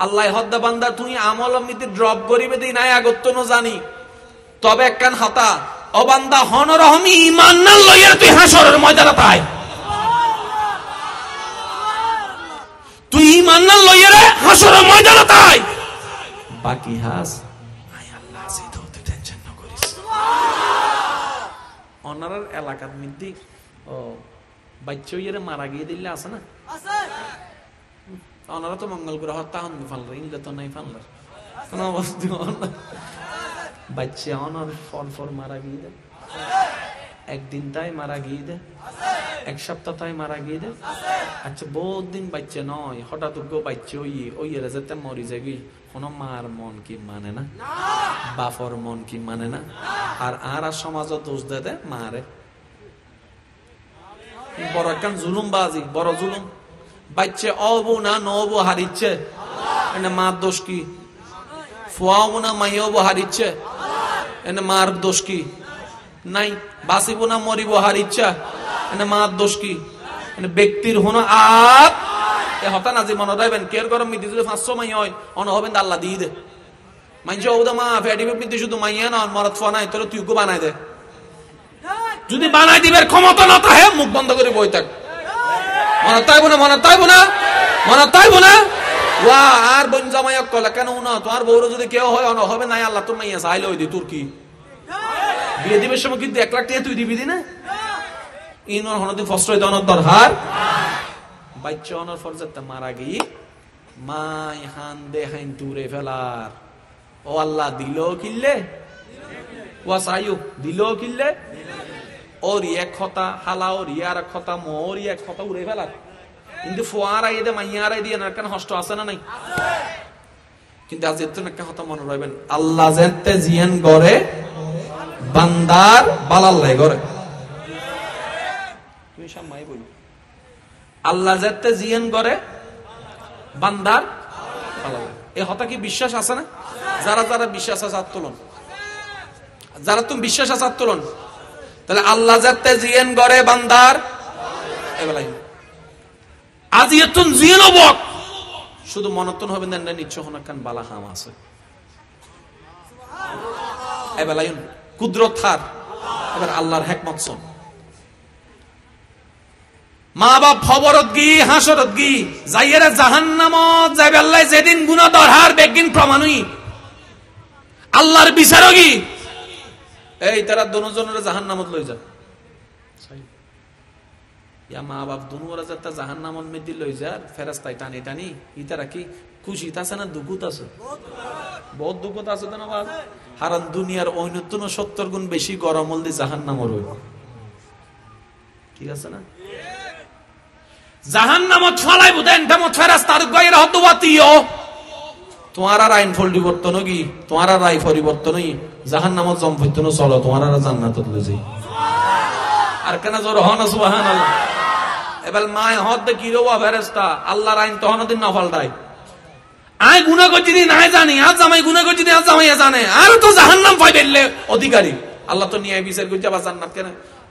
আল্লাহ হদ্দা বান্দা তুই আমল মিদি ড্রপ করিবে দিন আয় আগতুন জানি। তবে একখান হতা ও বান্দা হনরহমি ঈমান না লইয়া তুই হাসরের ময়দানে তাই, তুই ঈমান না লইয়া রে হাসরের ময়দানে তাই বাকি হাস আয় আল্লাহ আছে তো তুই টেনশন না করিস। অনারার এলাকার মধ্যে ও বাচ্চা ইয়ে মারা গিয়ে দিলে আছে না, ওনারা তো মঙ্গল গ্রহ তাহন ফানলার, ইনলে তো নাই ফানলার কোন অবস্থা। বাচ্চা অনার ফর মারা গিয়ে দেয়, একদিন তাই মারা গিয়ে দেয়, এক সপ্তাহ তাই মারা গিয়ে দেয়। আচ্ছা বহুত দিন বাচ্চা নয়, হঠাৎ বাচ্চা ওই যেতে মরি যাবি, কোন মার মন কি মানে না, বাপর মন কি মানে না? আর সমাজ দোষ দে মারে, বড় একখান জুলুম বাজি, বড় জুলুম। বাচ্চা অবু না নবু হারিচ্ছে, এনে মার দোষ কি? ফুয়াবু না মাইয়াবু হারিচ্ছে, এনে মার দোষ কি? নাই। বাঁচিব না মরিব হারিচ্ছা, এনে মার দোষ কি? এনে ব্যক্তির হনো আপ এ হতা না যে মনে রাখবেন কেয়ার গরম মিদি যদি 500 মাই হয় অন হবেন আল্লাহ দিয়ে দে। মাইনছে ওদা মা ফেডি মিদি শুধু মাইয়া না মরত ফোন নাই তোর তুই বানাই দে। যদি বানাই দিবের ক্ষমতা না থাকে মুখ বন্ধ করে বই থাক। মনে তাইব না, মনে তাইব না, মনে তাইব না। ওয়া আর বোন জামাইক কলা কেন না তোমার বউর যদি কেউ হয় অন হবে নাই আল্লাহ তোর মাইয়া চাইলে ওই দি তোর কি বিয়ে দিবের সময় কিন্তু 1 লাখ টাকা তুই দিবি না? ইনর হনদি ফসরই দনর দরহার বাচ্চা অনর ফরজাতে মারা গিয়ে মাই হান দে হাইন তুরে ফেলার। ও আল্লাহ দিল কিল্লে ওয়া সায়ু দিল কিল্লে ওর এক কথা হালা ওর ইয়ার কথা মোর এক কথা উড়ে ফেলার। কিন্তু ফোয়ারাই দে মাইয়ারাই দিয়ে না কেন হষ্ট আছে না নাই? কিন্তু আজ এত একটা কথা মনে রাখবেন, আল্লাহ যেতে জিয়ান গড়ে বান্দার বালাল্লাই গড়ে। তুমি সামাই বলি আল্লাহ যেতে জিয়ান গড়ে বান্দার বালাল্লাই। এই কথা কি বিশ্বাস আছে না? যারা যারা বিশ্বাস আছে হাত তুলুন, যারা তুমি বিশ্বাস আছে হাত তুলুন। তাহলে আল্লাহ যেতে জিয়ান গড়ে বান্দার এবেলাই আজ এতন জিয়ান অবক শুধু মনতন হবেন না নিশ্চয় হন কান বালা হাম আছে এবেলাই কুদরত থার। এবার আল্লাহর হিকমত শুন। মা বাপ খবরত গি হাসরত গি যাইয়েরা জাহান্নামত যাইবে আল্লাহ যেদিন গুনাহ দরহার বেগিন প্রমাণই আল্লাহর বিচারগি এই তারা দুজনের জাহান্নামত লই যা। ইয়া মা বাপ দুনুরা যাতে জাহান্নামত মেদি লই যা ফেরেশতাই টানি টানি ইতারা কি খুশি আছে না দুঃখত আছে? বহুত দুঃখত আছে না বাবা। হারান দুনিয়ার অন্যতম 70 গুণ বেশি গরম হলদি জাহান্নামর হইব, ঠিক আছে না? জাহান্নামত ফলাই বুদেন তামত ফেরেশতার গয়র হতওয়াতিও তোমার আর আইন পরিবর্তন কি তোমার আর রায় পরিবর্তনই জাহান্নামত জমফিতন চলো তোমার আর জান্নাতত লই যাই। আর কেন জোর হন সুবহানাল্লাহ। এবার মায় হদ কি রোয়া ফেরেশতা আল্লাহর আইন তহন দিন না ফলটাই আয় গুনাহ করছি না জানি, আজ জামাই গুনাহ করছি আজ জামাইয়া জানে, আর তো জাহান্নাম পাই বেরলে অধিকারী। আল্লাহ তো ন্যায় বিচার করছে আবার জান্নাত কেন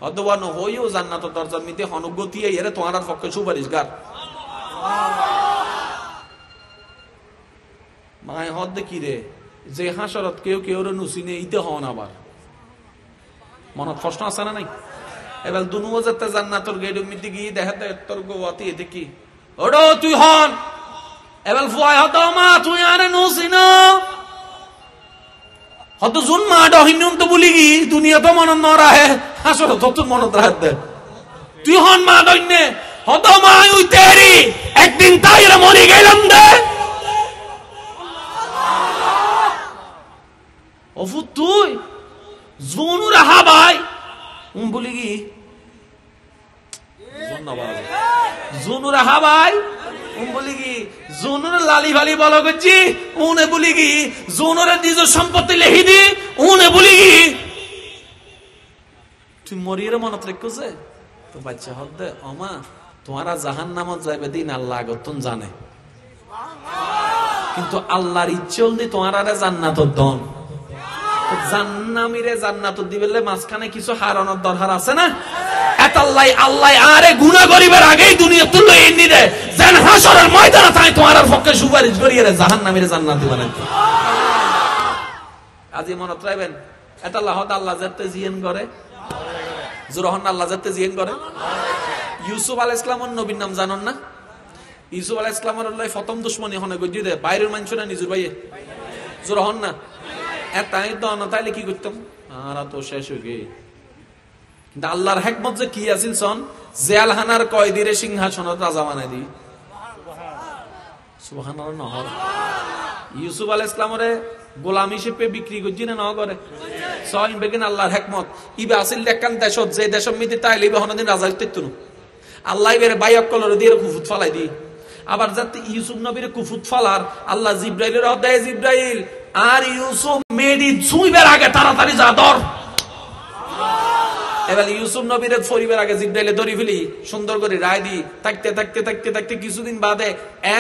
অথবা হইও জান্নাত দরজার মধ্যে অনুগতি এর তোমার পক্ষে সুপারিশগার মায় হদ কি রে যে হাসরত কেউ কেউ নুসিনে ইতে হন আবার মনত প্রশ্ন আছে না নাই? এবার দুনুও যাতে জান্নাতর গেটের মধ্যে গিয়ে দেখাতে তোর গোয়াতি এতে কি ওডো তুই হন এবার ফুয়াই হত মা তুই আরে নুসিন হত জুন মা ডহিনুন তো বলি কি দুনিয়া তো মনত ন রাহে হাসরত তো মনত রাখতে তুই হন মা ডইনে হত মা উই তেরি একদিন তাইরা মরি গেলাম দে অফু তুই জুনুর হাবাই বলি কি জুনুর হাবাই বলি কি জুনুর লালি ভালি বলো করছি উনে বলি কি জুনুর নিজ সম্পত্তি লেখি দি উনে বলি কি তুই মরিয়ে মনত রেখেছে তো বাচ্চা হদ দে অমা তোমারা জাহান্নামত যাইবে দিন আল্লাহ আগতুন জানে, কিন্তু আল্লাহর ইচ্ছে হল দি তোমারা জান্নাতত দন জান্নামীরে জান্নাত দিবেলে মাঝখানে কিছু হারানোর দরকার আছে না? এতাল্লাই আল্লাহ আরে গুনাহ করিবার আগেই দুনিয়া তুললো এনে দে যেন হাসরের ময়দানে তাই তোমার পক্ষে সুপারিশ করিয়ে জাহান্নামীরে জান্নাত দিবেন। আজি মনত রাখবেন এতাল্লাহ হদ আল্লাহ যেতে জিয়েন করে জোরহন আল্লাহ যেতে জিয়েন করে। ইউসুফ আলাইহিস সালামের নবীর নাম জানেন না? ইউসুফ আলাইহিস সালামের আল্লাহ প্রথম দুশমনী হনে গজি দে বাইরের মানুষ না নিজের ভাইয়ে জোরহন না তাই দন তাইলে কি করতাম আর তো শেষ হয়ে গে। কিন্তু আল্লাহর হিকমত যে কি আছিল সন জেলখানার কয়েদিরে সিংহাসনের রাজা বানাই দি সুবহানাল্লাহ নহর ইউসুফ আলাইহিস সালামরে গোলাম হিসেবে বিক্রি করছি না ন করে সয় বেগিন আল্লাহর হিকমত ইবে আসিল দেখান দেশত যে দেশের মধ্যে তাইলে ইবে হনদিন রাজা হইতো না আল্লাহ ইবের বাইক কলর দিয়ে কুফুত ফালাই দি আবার যাতে ইউসুফ নবীর কুফুত ফালার আল্লাহ জিব্রাইলের দেয় জিব্রাইল আর ইউসুফ মেডি ছুঁইবার আগে তাড়াতাড়ি যা ধর। এবার ইউসুফ নবীর ফরিবার আগে জিব্রাইলে ধরি ফেলি সুন্দর করে রায় দি থাকতে থাকতে থাকতে থাকতে কিছুদিন বাদে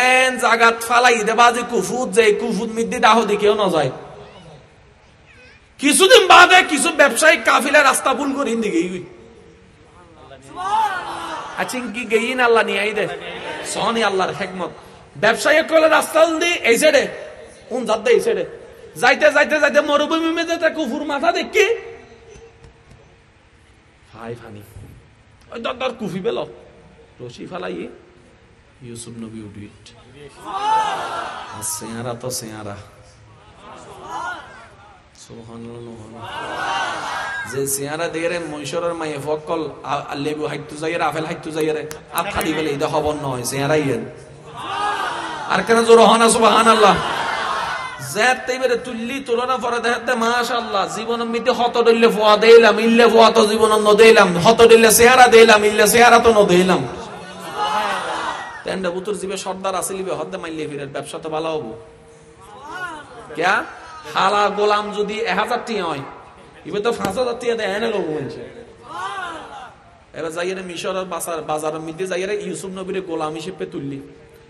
এন জাগাত ফালাই দেবা যে কুফুত যে কুফুত মিদ্দি দাহ দিকেও না যায়। কিছুদিন বাদে কিছু ব্যবসায়িক কাফিলা রাস্তা ভুল করে হিন্দি গেই আচ্ছা কি গেই না আল্লাহ নিয়ে আই দে সহনি আল্লাহর হিকমত ব্যবসায়িক কলে রাস্তা দি এই সাইডে উন যাদ দে এই সাইডে যাইতে যাইতে যাইতে মরুভূমি মে যেতে কুফুর মাথা দেখি হাই ফানি ওই দর কুফি বেল রশি ফালাই ইউসুফ নবী উঠিট আর সেয়ারা তো সেয়ারা সুবহানাল্লাহ যে সেয়ারা দেরে মৈশরের মায়ে ফকল লেবু হাইতু যাইরে আপেল হাইতু যাইরে আর খালি বলে এটা হবন নয় সেয়ারাই আর কেন জোর হনা সুবহানাল্লাহ যেতে তুললি তুলনা পরে দেখতে মাশাআল্লাহ জীবনের মধ্যে হত দিলে ফোয়া দিলাম ইল্লে ফোয়া তো জীবন ন দিলাম হত দিলে চেহারা দিলাম ইল্লে চেহারা তো ন দিলাম তেন্ডা বুতুর জীবে সর্দার আসিলিবে হদ্দে মাইলে ফিরের ব্যবসা তো ভালো হবো ক্যা হালা গোলাম যদি 1000 টি হয় ইবে তো 5000 টি দেয় এনে লোক বলছে। এবার যাইরে মিশরের বাজারের মধ্যে যাইরে ইউসুফ নবীর গোলাম হিসেবে তুললি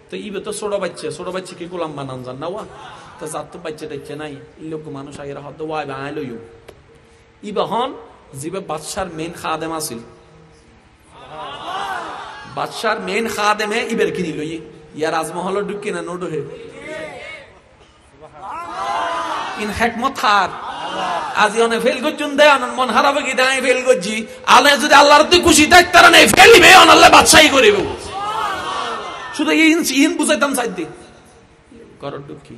তো ইবে তো ছোট বাচ্চা কি গোলাম বানান জান না ওয়া তো যাত তো বাচ্চা দেখছে নাই লোক মানুষ আইরা হদ ওয়াই বানাইলো ইবে হন জিবে বাদশার মেন খাদেম আছিল বাদশার মেন খাদেমে ইবের কিনি লই ইয়া রাজমহল ঢুকি না নোডো হে ইন হিকমত হার আজি অনে ফেল গজুন দে অন মন হারাবে কি দাই ফেল গজি আলে যদি আল্লাহর তুই খুশি থাক তারা নাই ফেলিবে অন আল্লাহ বাদশাহী করিবে শুধু ইন বুঝাইতাম চাইদি করর ঢুকি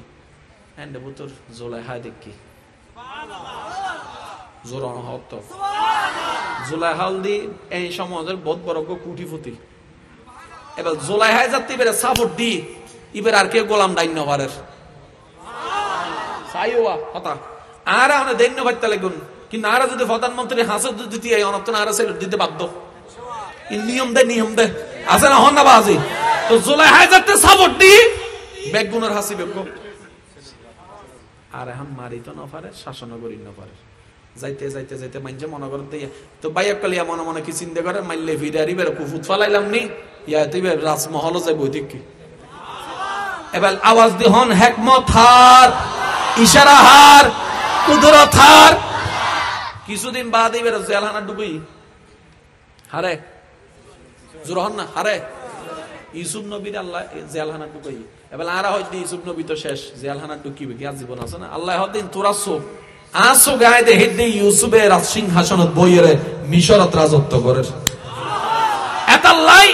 এন্ড বুতর জুলাইহা দেখি জোরন হত জুলাইহাল দি এই সমাজের বহুত বড় কুটিপতি এবার জুলাইহা যাতে বেরে সাপোর্ট দি ইবের আর কে গোলাম ডাইন নবারের সাইওয়া কথা আর আমরা দৈন্য ভাইতে লাগুন কিন্তু আর যদি প্রধানমন্ত্রী হাসত দিতে এই অনতন আর সেল দিতে বাধ্য নিয়ম দে আছে না হন না বাজি তো জুলাইহা যাতে সাপোর্ট দি বেগুনের হাসি বেগম আর এখন মারি তো না পারে শাসন করি না পারে যাইতে যাইতে যাইতে মাইনছে মনে করতে তো বাইক কালিয়া মনে মনে কি চিন্তা করে মাইলে ভিড়ারি বের কুফুত ফালাইলাম নি ইয়া তুই রাজমহল যাইব ঠিক কি এবার আওয়াজ দি হন হিকমত হার, ইশারা হার, কুদরত হার। কিছুদিন বাদ এবার জেলখানা ডুবি হারে, জোর হন না হারে। ইউসুফ নবীর আল্লাহ জেলখানা ডুবাই, এবার আরা হয়তো ইউসুফ নবী তো শেষ, জেলখানা ঢুকিবে কি আর জীবন আছে না। আল্লাহ হদিন তোরা চোখ আসো গায়ে দে হেদে ইউসুফের রাজ সিংহাসনত বইয়ের মিশরত রাজত্ব করে। এতাল্লাই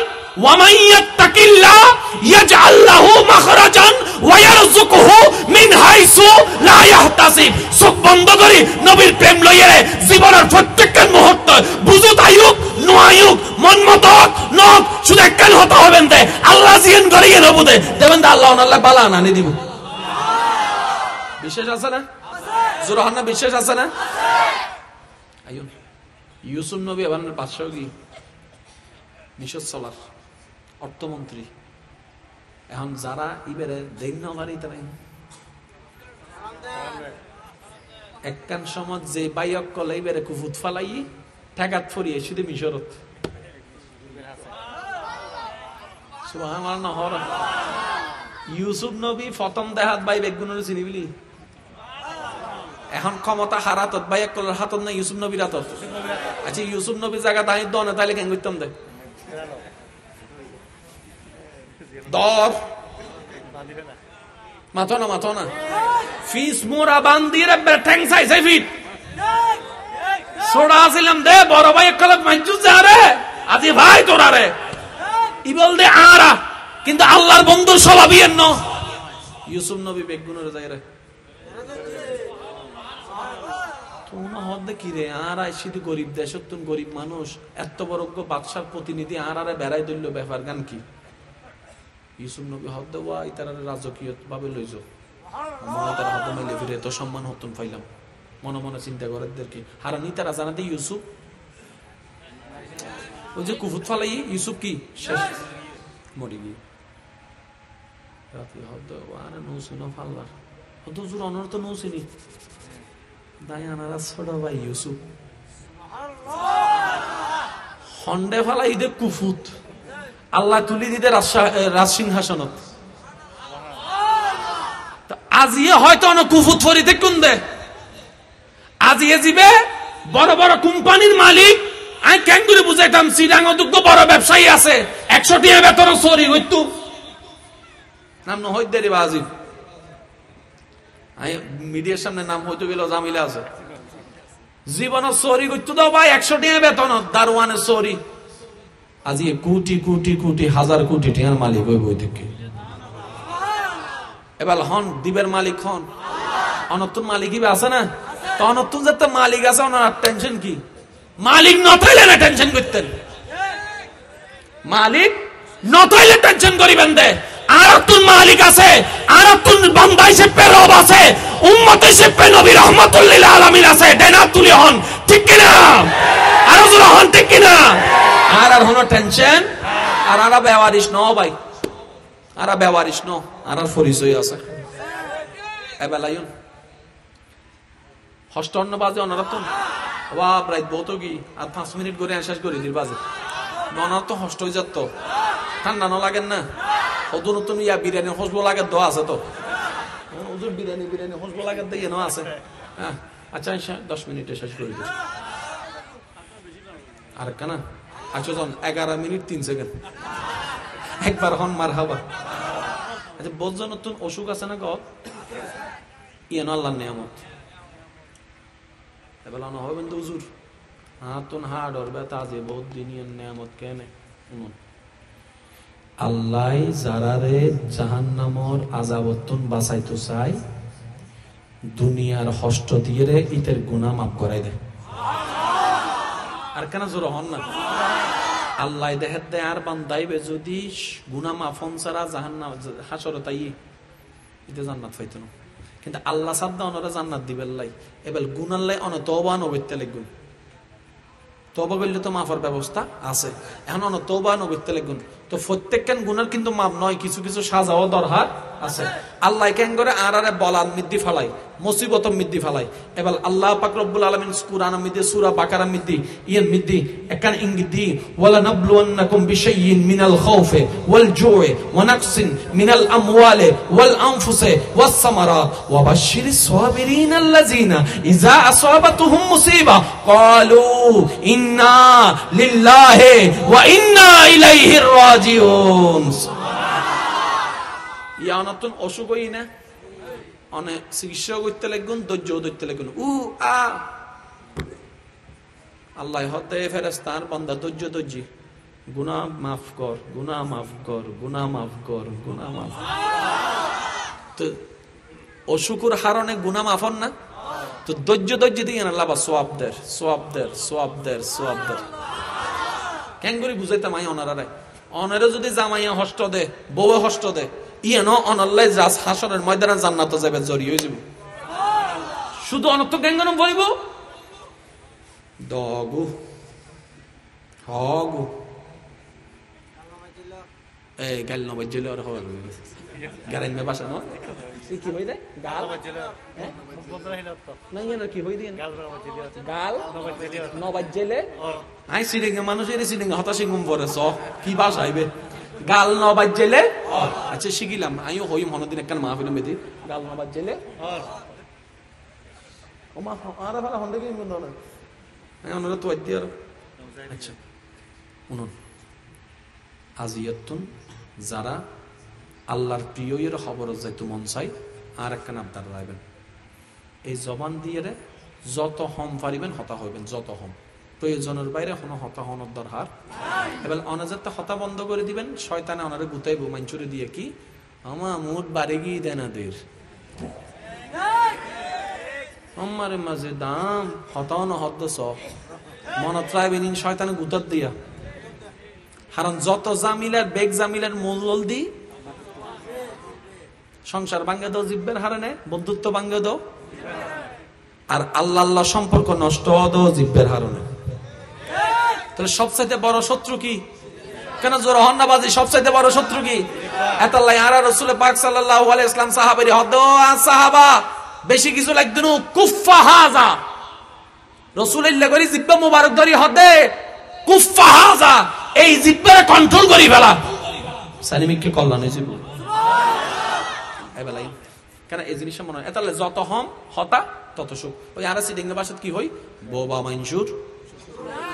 ওয়ামাই ইয়াত্তাকিল্লাহ ইয়াজআল লাহু মাখরাজান ওয়া ইয়ারযুকুহু মিন হাইসু লা ইয়াহতাসিব। চোখ বন্ধ করি নবীর প্রেম লইয়ে জীবনের প্রত্যেকটা মুহূর্ত বুঝুত আয়ুক নোয়ায়ুক মন মত নক শুধু একখান হতে হবেন দে আল্লাহ জিয়ান করিয়ে নেব দে দেবেন দে আল্লাহ আল্লাহ বালা আনি দিব। বিশেষ আছে না? জোর হন না, বিশ্বাস আছে না? আইন ইউসুফ নবী এবার বাদশাহ কি মিশর চলার অর্থমন্ত্রী। এখন যারা ইবারে দেন না মারি তারা একখান সমাজ যে বাইক কলে ইবারে কুফুত ফালাই ঠেকাত ফরিয়ে শুধু মিশরত সুবহানাল্লাহ। ইউসুফ নবী প্রথম দেহাত বাই বেগুনের চিনিবিলি, এখন ক্ষমতা হারাত বাইক কলার হাতত না ইউসুফ নবীর হাতত। আচ্ছা ইউসুফ নবীর জায়গা দাঁড়িয়ে দনে তাইলে কেন করতাম দে দর মাথো না মাথো না ফিস মোরা বান্দিরে বেঠেং সাইছে ফিট সোড়া আসিলাম দে বড় ভাই কলব মঞ্জু যা রে আজি ভাই তোরা রে ই বল দে আরা, কিন্তু আল্লাহর বন্ধুর স্বভাবই এন্ন। ইউসুফ নবী বেগুনের যায় রে তোমরা হদ কি রে আর শুধু গরিব দেশের তুন গরিব মানুষ এত বড় বাদশার প্রতিনিধি আর আরে বেড়াই দিল ব্যাপার গান কি। ইউসুফ নবী হদ দেওয়া ইতার রাজকীয় ভাবে লইজ মমতার হাত মাইলে ফিরে এত সম্মান হতন পাইলাম মনে মনে চিন্তা করে কি হারানি তারা জানাতে ইউসুফ ওই যে কুফুত ফালাই ইউসুফ কি শেষ মরি গিয়ে রাতে হদ আরে নৌসিন ফাল্লার হদ জোর অনর্থ নৌসিনি দায়ানারা ছোট ভাই ইউসুফ হন্ডে ফালাই দে কুফুত আল্লাহ তুলি দিতে রাজ সিংহাসনত। আজিয়ে হয়তো অনেক কুফুত ফরি দেখুন দে আজিয়ে যাবে বড় বড় কোম্পানির মালিক। আমি কেন করে বুঝাইতাম চিরাঙ্গ দুগ্ধ বড় ব্যবসায়ী আছে 100 টাকা বেতন চুরি হইতো নাম ন হইতে রে আজিব মিডিয়ার সামনে নাম হইতে গেল জামিলা আছে জীবন চুরি করতো দাও ভাই 100 টাকা বেতন দারোয়ানের চুরি। আজি কোটি কোটি কোটি হাজার কোটি টাকার মালিক হইব থেকে এবার হন দ্বীপের মালিক হন অনতুন মালিক আছে না তো অনতুন যে মালিক আছে ওনার টেনশন কি? মালিক নতাইলে না টেনশন করতেন, মালিক নতাইলে টেনশন করিবেন দে। আর তুন মালিক আছে আর তুন বান্দা হিসেবে রব আছে উম্মত হিসেবে নবী রাহমাতুল লিল আলামিন আছে দেনা তুলি হন ঠিক কি না? আর জোর হন ঠিক কি না? আর হন টেনশন আর আরা বেওয়ারিশ ন ভাই আরা বেওয়ারিশ ন আর পরিচয় আছে এবেলায়ুন হস্টন্ন বাজে অনারতন বাপ রাত বহুত কি আর 5 মিনিট করে শেষ করে দির বাজে ননার তো হস্ট হয়ে যাত ঠান্ডা ন লাগেন না ওদের নতুন ইয়া বিরিয়ানি হসবো লাগে দো আছে তো ওদের বিরিয়ানি বিরিয়ানি হসবো লাগে দিয়ে ন আছে হ্যাঁ। আচ্ছা 10 মিনিটে শেষ করে দিস আর কেনা আচ্ছা 11 মিনিট 3 সেকেন্ড একবার হন মার হাবা। আচ্ছা বোঝ নতুন অসুখ আছে না গপ ইয়ান আল্লাহর নিয়ামত এবার না হবেন তো হুজুর হাতুন হাড় আর ব্যথা আছে বহুত দিন ইয়ান নিয়ামত কেনে শুনুন আল্লাহ যারারে জাহান্নামর আযাবতুন বাঁচাইতে চাই দুনিয়ার কষ্ট দিয়ে রে ইতের গুনাহ maaf করাই দেয়। আর কেন জোর হন না আল্লাহ দেহে দে আর বান্দাইবে যদি গুনাহ maaf হন ছাড়া জাহান্নাম হাসরে তাই ইতে জান্নাত পাইতো না, কিন্তু আল্লাহ সাদ্দা ওনারা জান্নাত দিবেন লাই এবার গুনাহ লাই অন তওবা নবিতে লিখুন তওবা করলে তো মাফের ব্যবস্থা আছে এখন অন তওবা নবিতে লিখুন তো প্রত্যেকখান গুনার কিন্তু মাপ নয় কিছু কিছু সাজাও দরকার আছে। আল্লাহ কেন করে আর আরে বলার মিদ্দি ফালাই মুসিবত মিদ্দি ফালাই। এবার আল্লাহ পাক রব্বুল আলামিন কুরআনের মধ্যে সূরা বাকারার মধ্যে ইয়ার মধ্যে একখান ইঙ্গিত দি, ওয়ালা নাবলুওয়ান্নাকুম বিশাইইন মিনাল খাউফি ওয়াল জু'i ওয়া নাকসিন মিনাল আমওয়ালি ওয়াল আনফুসি ওয়াস সামারাত ওয়া বাশশিরিস সাবিরিন আল্লাযিনা ইযা আসাবাতুহুম মুসিবা ক্বালু ইন্না লিল্লাহি ওয়া ইন্না ইলাইহি রাজিউন। ইয়া নতুন অসুখ হই না, অনেক চিকিৎসা করতে লাগুন, ধৈর্য ধরতে লাগুন। আল্লাহ হতে ফেরেশতার বান্দা ধৈর্য ধৈর্য, গুনাহ মাফ কর, গুনাহ মাফ কর, গুনাহ মাফ কর, গুনাহ মাফ। তো অসুখের হারণে গুনাহ মাফন না, তো ধৈর্য ধৈর্য দিয়ে আল্লাহ বা সোয়াব দের, সোয়াব দের, সোয়াব দের, সোয়াব দের। কেন করে বুঝাইতাম আই অনারারে, অনারে যদি জামাইয়া হষ্ট দে, বউয়ে হষ্ট দে, ইয়েনো অনাল্লাই রাজ হাসরের ময়দানে জান্নাত যাবে, জড়িয়ে হয়ে যাব। শুধু অনর্থ জ্ঞান বলিব দগু হগু এই গাল নবাই জেলে আর হবে গারাইন মে বাসা ন কি হই দে গাল না না কি হই দিন গাল নবাই জেলে আই সিরিং মানুষ এর সিরিং হতাশি গুম পড়ে স কি বাসা আইবে গাল নবাই জেলে। আচ্ছা শিখিলাম আইও হই মনদিন একখান মাহফিল মেদি গাল নবাই জেলে ও মা আর ভালো হন্ডে কি মন না ওনারা তো আইতে আর। আচ্ছা শুনুন, আজিয়াতুন যারা আল্লাহর প্রিয়ের খবর যাইতো মন চাই আর একখান আবদার রাখবেন, এই জবান দিয়ে যত হম পারিবেন হতা হইবেন, যত হম প্রয়োজনের বাইরে কোনো হতা হনের দরকার। এবার অনাজাতে হতা বন্ধ করে দিবেন, শয়তানে ওনারে গুতাইব মাঞ্চুরি দিয়ে কি আমা মুড বাড়ে গিয়ে দেয় না দের আমার মাঝে দাম হতাও না হদ্দ সব মন ত্রাইবেন শয়তানে গুতার দিয়া। কারণ যত জামিলার বেগ জামিলার মূল দি সংসার ভাঙ্গে দাও, জিব্বের হারানে বন্ধুত্ব ভাঙ্গে দাও, আর আল্লাহ আল্লাহ সম্পর্ক নষ্ট দাও জিব্বের হারণে। তাহলে সবচাইতে বড় শত্রু কি? কেন জোর হন্নাবাজি সবচাইতে বড় শত্রু কি? এতাল্লাহ আর রাসূল পাক সাল্লাল্লাহু আলাইহি ওয়াসাল্লাম সাহাবায়ে হদ সাহাবা বেশি কিছু লাগতো না, কুফা হাজা রাসূলুল্লাহ করি জিব্বা মুবারক ধরি হদে কুফা হাজা, এই জিব্বারে কন্ট্রোল করি ফেলা সালিমিককে কল্যাণ হয়েছে এবেলাই। কেন এই জিনিসটা মনে হয় এতাল্লাহ যত হম হতা তত সুখ। ওই আর সিডিং বাসাত কি হই বোবা মানসুর,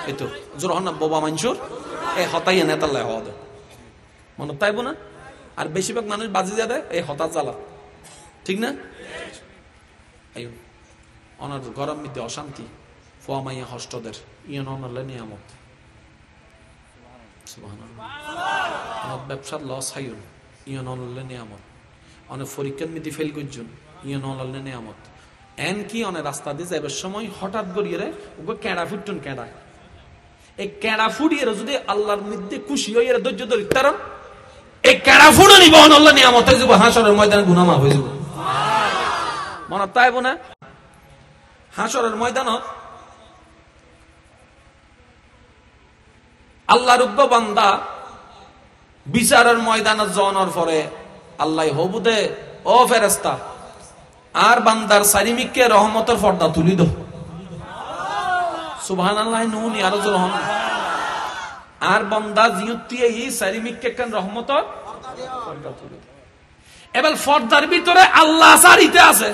এই তো জোর হন না বোবা মানসুর, এই হতাই এনে এতাল্লাহ হওয়া দেয় মনে তাইব না। আর বেশিরভাগ মানুষ বাজি যা দেয় এই হতাশ জ্বালা, ঠিক না? অনার গরম মধ্যে অশান্তি ফোয়া মাইয়া হষ্টদের ইয়ন অনারলে নিয়ামত, ব্যবসার লস হাইন ইয়ন অনলে নিয়ামত, অনেক পরীক্ষার মধ্যে ফেল করছেন ইয়ন অনলে নিয়ামত। এন কি অনেক রাস্তা দিয়ে যাইবার সময় হঠাৎ গড়িয়ে ওকে ক্যাড়া ফুটুন ক্যাড়া, এই ক্যাড়া ফুটিয়ে যদি আল্লাহর মধ্যে খুশি হয়ে ধৈর্য ধরি তার এই ক্যাড়া ফুটও নিব অনল্লা নিয়ামত হয়ে যাব, হাসরের ময়দানে গুনাহ মাফ হয়ে যাব মনে তাইব না? হাসরের ময়দানত আল্লাহ রব্ব বান্দা বিচারের ময়দানে জনের পরে আল্লাহ হবুদে ও ফেরেশতা আর বান্দার সারিমিককে রহমতের পর্দা তুলি দো, সুবহানাল্লাহ নুন আর রহমান আর বান্দা জিউতিয়ে এই সারিমিককে কেন রহমতের পর্দা তুলি। এবার পর্দার ভিতরে আল্লাহ সারিতে আছে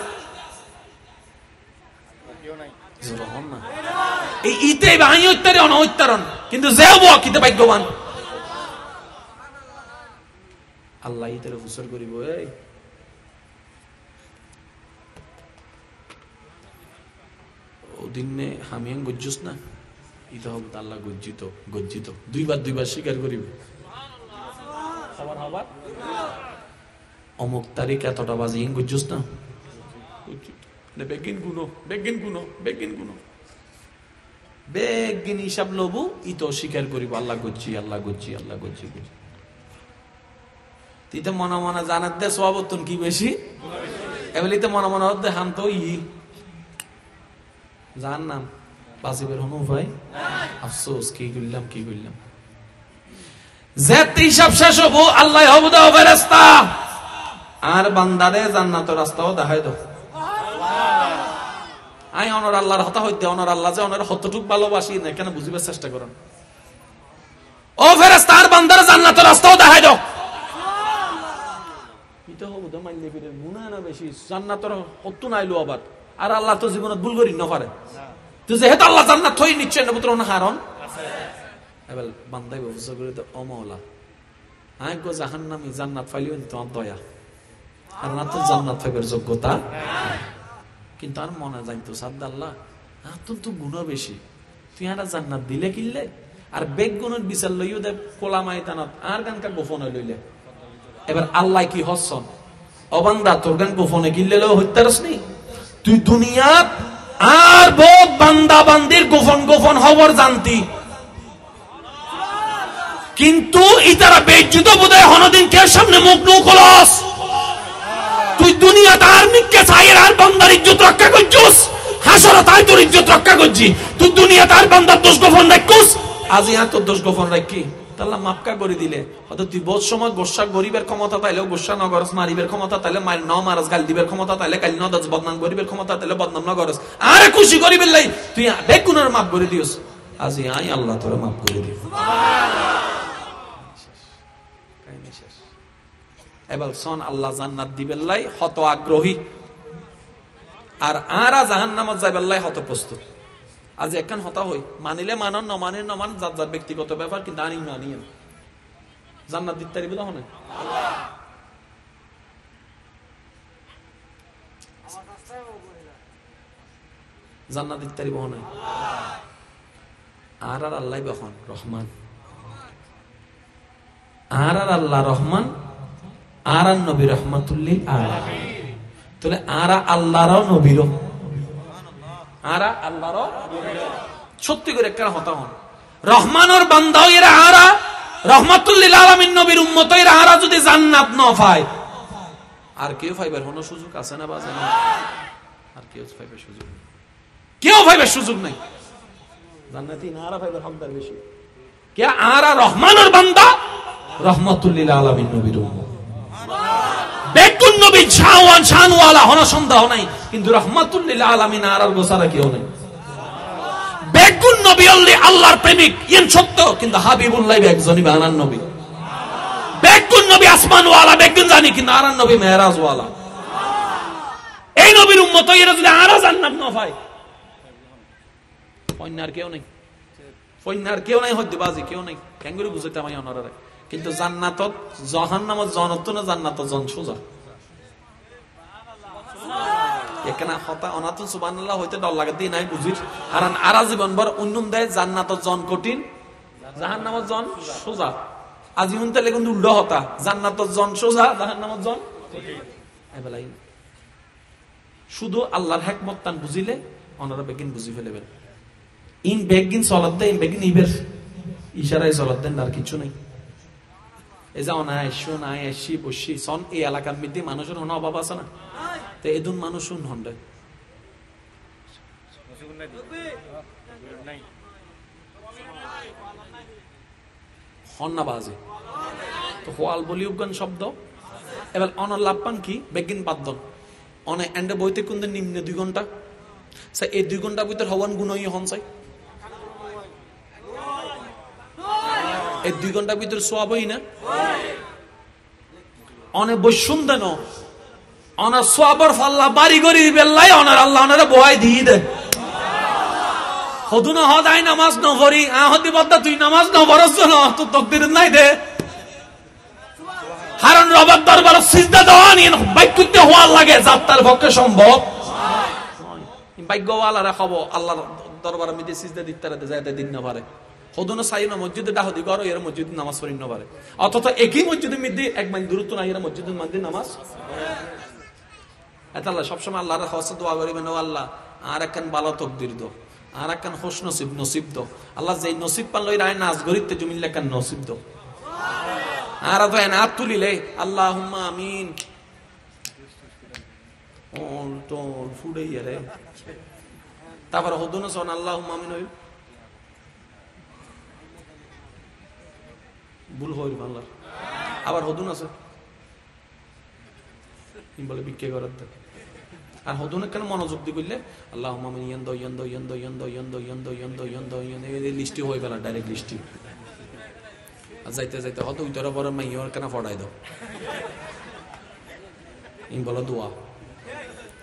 এই ইতে বাহি উত্তরে অনউত্তরণ, কিন্তু যে কিতে ভাগ্যবান আল্লাহ ইতের হুসর করিব। এই ওদিনে হামিয়াং গজ্জুস না ইতে হোক আল্লাহ গজ্জিত গজ্জিত দুইবার স্বীকার করিব। হবার অমুক তারিখ এতটা বাজে ইং গজ্জুস না বেগিন গুনো বেগিন গুনো বেগিন গুনো বেগিন হিসাব লবু ইতো স্বীকার করিব আল্লাহ গজ্জি আল্লাহ গজ্জি আল্লাহ গজ্জি গজ্জি। তিতে মনে মনে জানার দে সবাবতন কি বেশি এবেলিতে মনে মনে হতে হাম তো জান নাম বাজিবের হনু ভাই আফসোস কি করলাম কি করলাম। যেতে হিসাব শেষ হবো আল্লাহ হবুদা ফেরেশতা আর বান্দারে জান্নাতের রাস্তাও দেখাই দাও। আই অনর আল্লাহর হতা হইতে অনর আল্লাহ যে অনর হতটুক ভালোবাসি না কেন বুঝিবার চেষ্টা করেন। ও ফেরেশতা আর বান্দার জান্নাতের রাস্তাও দেখাই দাও। এটা হবো তো মাইলে ফিরে গুনাহ না বেশি, জান্নাতের হত্তু নাইলো আবার। আর আল্লাহ তো জীবনে ভুল করি না পারে, তো যেহেতু আল্লাহ জান্নাত থই নিচ্ছে না পুত্র না হারন এবার বান্দাই ব্যবস্থা করে তো অমলা আয় গো জাহান্নামী জান্নাত পাইলিও তোমার দয়া, আর না তো জান্নাত পাইবার যোগ্যতা। কিন্তু আর মনে জানতো সাদ্দ আল্লাহ তোর তো গুণ বেশি, তুই আর জান্নাত দিলে কিনলে আর বেগ গুণের বিচার লইও দে কোলা মাইতানত আর গানকা গোপনে লইলে। এবার আল্লাহ কি হসন অবান্দা তোর গান গোপনে কিনলেও হইতারস নি তুই দুনিয়াত আর বহুত বান্দা বান্দির গোপন গোপন খবর জানতি, কিন্তু ইতারা বেজ্জুত বোধহয় হনদিন কে সামনে মুখ নু কলস। তুই দুনিয়া তার নিকে চাইয়ের আর বান্দার ইজ্জত রক্ষা করছিস, হাসরা তাই তোর ইজ্জত রক্ষা করছি। তুই দুনিয়া তার বান্দার দোষ গোপন রাখিস, আজ ইহা তোর দোষ গোপন রাখি তাহলে মাপকা করে দিলে। হয়তো তুই বহুত সময় গোসা গরিবের ক্ষমতা তাইলেও গোসা নগরস, মারিবের ক্ষমতা তাইলে ন মারাস, গাল দিবের ক্ষমতা তাইলে গাল নদাস, বদনাম গরিবের ক্ষমতা তাইলে বদনাম নগরস। আরে খুশি গরিবের লাই তুই বেগুনের মাপ করে দিস, আজ আই আল্লাহ তোরে মাপ করে দিও। এবার সন আল্লাহ জান্নাত দিবেন লাই হত আগ্রহী, আর আরা জাহান্নামত যাইবার লাই হত প্রস্তুত। আজ একখান হতা হই মানিলে মানন ন মানিলে ন মান, যার যার ব্যক্তিগত ব্যাপার, কিন্তু আনি মানিয়েন জান্নাত দিতে পারিবে না হনে। জান্নাত দিতে পারিব হনে আর আল্লাহ বখন রহমান, আর আল্লাহ রহমান, আর নবী রহমাতুল্লিল আলামিন। তাহলে আরা আল্লাহরও নবীরও, আরা আল্লাহরও সত্যি করে একটা হতা হন রহমানের বান্দা এরা আরা রহমাতুল্লিল আলামিন নবীর উম্মত এরা আরা যদি জান্নাত না পায় আর কেউ পাইবার কোনো সুযোগ আছে না বাজে না? আর কেউ পাইবার সুযোগ নেই, কেউ পাইবার সুযোগ নাই। জান্নাতি না আরা পাইবার হকদার বেশি কে? আরা রহমানের বান্দা রহমাতুল্লিল আলামিন নবীর উম্মত। বেকুন নবী ছাওয়ান শানওয়ালা হনা সন্দেহ নাই, কিন্তু রহমাতুল্লিল আলামিন আর গোসারা কেউ নাই। বেকুন নবী আল্লাহর প্রেমিক ইন সত্য, কিন্তু হাবিবুল্লাহ একজনই বানান নবী। বেকুন নবী আসমানওয়ালা বেকুন জানি, কিন্তু আরান নবী মেরাজওয়ালা। এই নবীর উম্মত এরা যদি আরা জান্নাত না পায় ফইনার কেউ নাই, ফইনার কেউ নাই, হদ্দিবাজি কেউ নাই। কেন করে বুঝাইতে আমি অনারে? কিন্তু জান্নাতত জাহান্নামত জনত না জান্নাতত জন সোজা এখানে হতা অনাত সুবহানাল্লাহ হইতে ডর লাগে দিই নাই বুঝিস। আর আরা জীবন ভর উন্নম দেয় জান্নাতত জন কঠিন জাহান্নামত জন সোজা। আজি হুনতে লেগুন উল্টো হতা জান্নাতত জন সোজা জাহান্নামত জন কঠিন। এবেলাই শুধু আল্লাহর হিকমত তান বুঝিলে অনারা বেগিন বুঝি ফেলেবেন। ইন বেগিন চলাত দেয়, ইন বেগিন ইবের ইশারায় চলাত দেন, আর কিছু নাই। এই যে অনায়াসী নায়াসী বসি সন এই এলাকার মধ্যে মানুষের কোনো অভাব আছে না? তো এদুন মানুষ হন্ডে হন্না বাজে তো হোয়াল বলি উগান শব্দ। এবার অনর লাভ পান কি বেগিন বাদ্দন অনে এন্ডে বইতে কোন নিম্ন 2 ঘন্টা এই 2 ঘন্টার ভিতর হওয়ান গুণই হন চাই, এই 2 ঘন্টার ভিতরে সোয়াবই না অনেক বৈশুন দেন অনার সোয়াবর ফাল্লা বাড়ি গড়ি বেল্লাই অনার আল্লাহ ওনারা বহাই দিয়ে দেয়। হদু না হদাই নামাজ ন ভরি হদি বদ্দা তুই নামাজ ন ভরস না তো তকদির নাই দে হারন রবার দরবার সিজদা দেওয়া নিয়ে বাইক করতে হওয়ার লাগে যাত্রার পক্ষে সম্ভব ভাগ্যওয়ালারা খাব আল্লাহর দরবার মধ্যে সিজদা দিতে যাইতে দিন না পারে। হদুনো সাইনা মসজিদে ডাহদি করো এর মসজিদে নামাজ পড়ি না পারে, অথচ একই মসজিদের মধ্যে এক মাইল দূরত্ব নাই এর মসজিদের মধ্যে নামাজ। এত আল্লাহ সবসময় আল্লাহর হস্তে দোয়া করিবেন, ও আল্লাহ আর একখান ভালো তকদির দো, আর একখান হোস নসিব দো। আল্লাহ যেই নসিব পারলো রায় নাচ গরিতে জমিল একখান নসিব দো। আর তো এনে হাত তুলিলে আল্লাহুম্মা আমিন ওল টোল ফুড়াই রে তারপর হদুনো সন আল্লাহুম্মা আমিন হইল ভুল হইল আল্লাহর। আবার হদুন আছে বলে ভিক্ষে করার আর হদুন কেন মনোযোগ দি করলে আল্লাহুম্মা মিন ইয়ান্দো ইয়ান্দো ইয়ান্দো ইয়ান্দো ইয়ান্দো ইয়ান্দো ইয়ান্দো ইয়ান্দো ইয়ান্দো এই লিস্টি হয়ে গেল ডাইরেক্ট লিস্টি। আর যাইতে যাইতে হয়তো উইটার পরে মাইয়র কেন ফড়াই দাও ইন বলো দোয়া,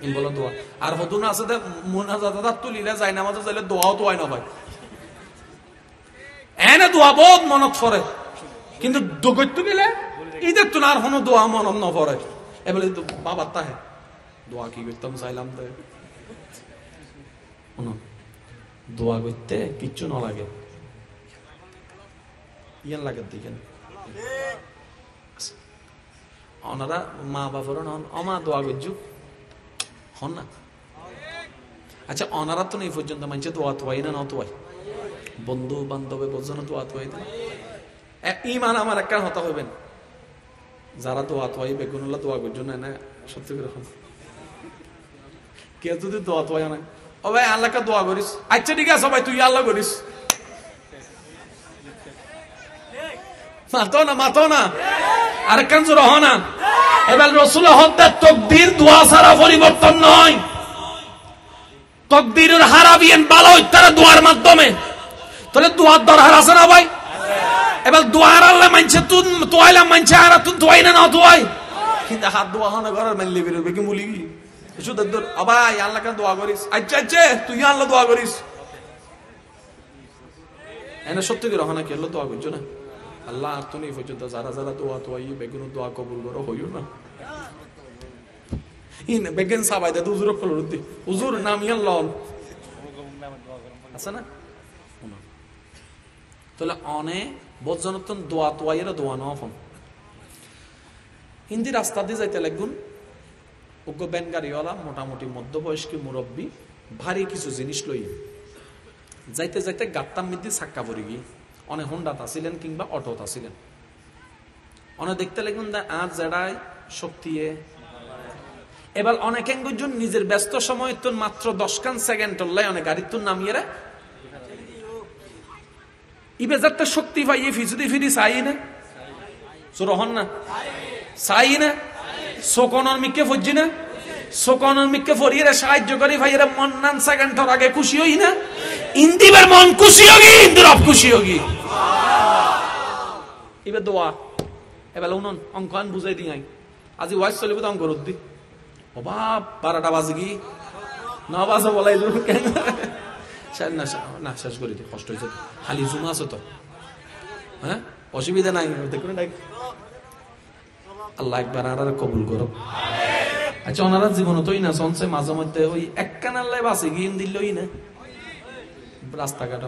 ইন বলো দোয়া। আর হদুন আছে যে মুনাজাত তুলিলে যায় না আমাদের যাইলে দোয়াও তো হয় না ভাই, এনে দোয়া বহুত মনত পড়ে, কিন্তু দোগত্য গেলে ঈদের তো আর কোনো দোয়া মনত ন পড়ে। এবারে বাবার তাহে দোয়া কি করতাম চাইলাম তো দোয়া করতে কিচ্ছু না লাগে, ইয়ান লাগে দেখেন ওনারা মা বাবার অমা দোয়া করছু হন না। আচ্ছা ওনারা তো নেই পর্যন্ত মানছে দোয়া তোয়াই না নতোয়াই, বন্ধু বান্ধবে বোঝানো দোয়া তোয়াই না। ইমান আমার একটা হতা হইবেন যারা দোয়া তোয়াই বেগুনুল্লাহ দোয়া করছো না না সত্যি করে কেউ যদি দোয়া তোয়াই না ও ভাই আল্লাহকে দোয়া করিস, আচ্ছা ঠিক আছে ভাই তুই আল্লাহ করিস, মাতো না মাতো না আর কান জোর হ না। এবার রাসূল হত্যা তাকদীর দোয়া ছাড়া পরিবর্তন নয়, তাকদীরের হারাবিয়েন ভালো তারা দোয়ার মাধ্যমে। তাহলে দোয়ার দরকার আছে না ভাই? এবার দোয়ার আল্লাহ মানছে তুই তোয়াইলা মানছে আর তুই তোয়াই না না তোয়াই, কিন্তু হাত দোয়া হনা করার মানলে বেরোবে কি বলি শুধু ভাই আল্লাহকে দোয়া করিস, আচ্ছা আচ্ছা তুই আল্লাহ দোয়া করিস এনে সত্যি করে হনা কেলো দোয়া করছো না আল্লাহ আর তো নেই পর্যন্ত যারা যারা দোয়া তোয়াই বেগুন দোয়া কবুল করো হইও না ইন বেগুন সাবাই দে হুজুর ফলরুদ্দি হুজুর নাম আল্লাহ আছে না। তাহলে অনে বজ্রনতন দোয়া তোয়াইয়ের দোয়া না ফোন হিন্দি রাস্তা দিয়ে যাইতে লাগুন উগ্র ব্যান গাড়িওয়ালা মোটামুটি মধ্যবয়স্কী মুরব্বী ভারী কিছু জিনিস লই যাইতে যাইতে গাত্তার মধ্যে ছাক্কা পড়ে গিয়ে অনেক হোন্ডাত আসিলেন কিংবা অটোত আসিলেন অনেক দেখতে লাগুন আর জেডাই শক্তি। এবার অনেক একজন নিজের ব্যস্ত সময় তো মাত্র 10 সেকেন্ড লাই অনেক গাড়ির তো নামিয়ে ইবেজারটা শক্তি পাইয়ে ফিসুদি ফিরি চাই না রহন না চাই না সোকনের মিকে ফজি না সোকনের মিকে ফরিয়ে সাহায্য করি ভাই এরা মন নান সেকেন্ডের আগে খুশি হই না ইন্দিবার মন খুশি হোগি ইন্দিরব খুশি হোগি এবার দোয়া এবার উনন অঙ্কান বুঝাই দিই আজি ওয়াইস চলিব তো অঙ্ক রদ্দি ও বাপ 12টা বাজে কি 9 বাজে বলাই কেন না শেষ করি কষ্ট হয়েছে খালি জুমা আছে তো হ্যাঁ অসুবিধা নাই দেখুন আল্লাহ একবার আর কবুল করো। আচ্ছা ওনারা জীবন তোই না শুনছে মাঝে মধ্যে ওই একখান আল্লাহ বাসে গিয়ে দিলই না রাস্তাঘাট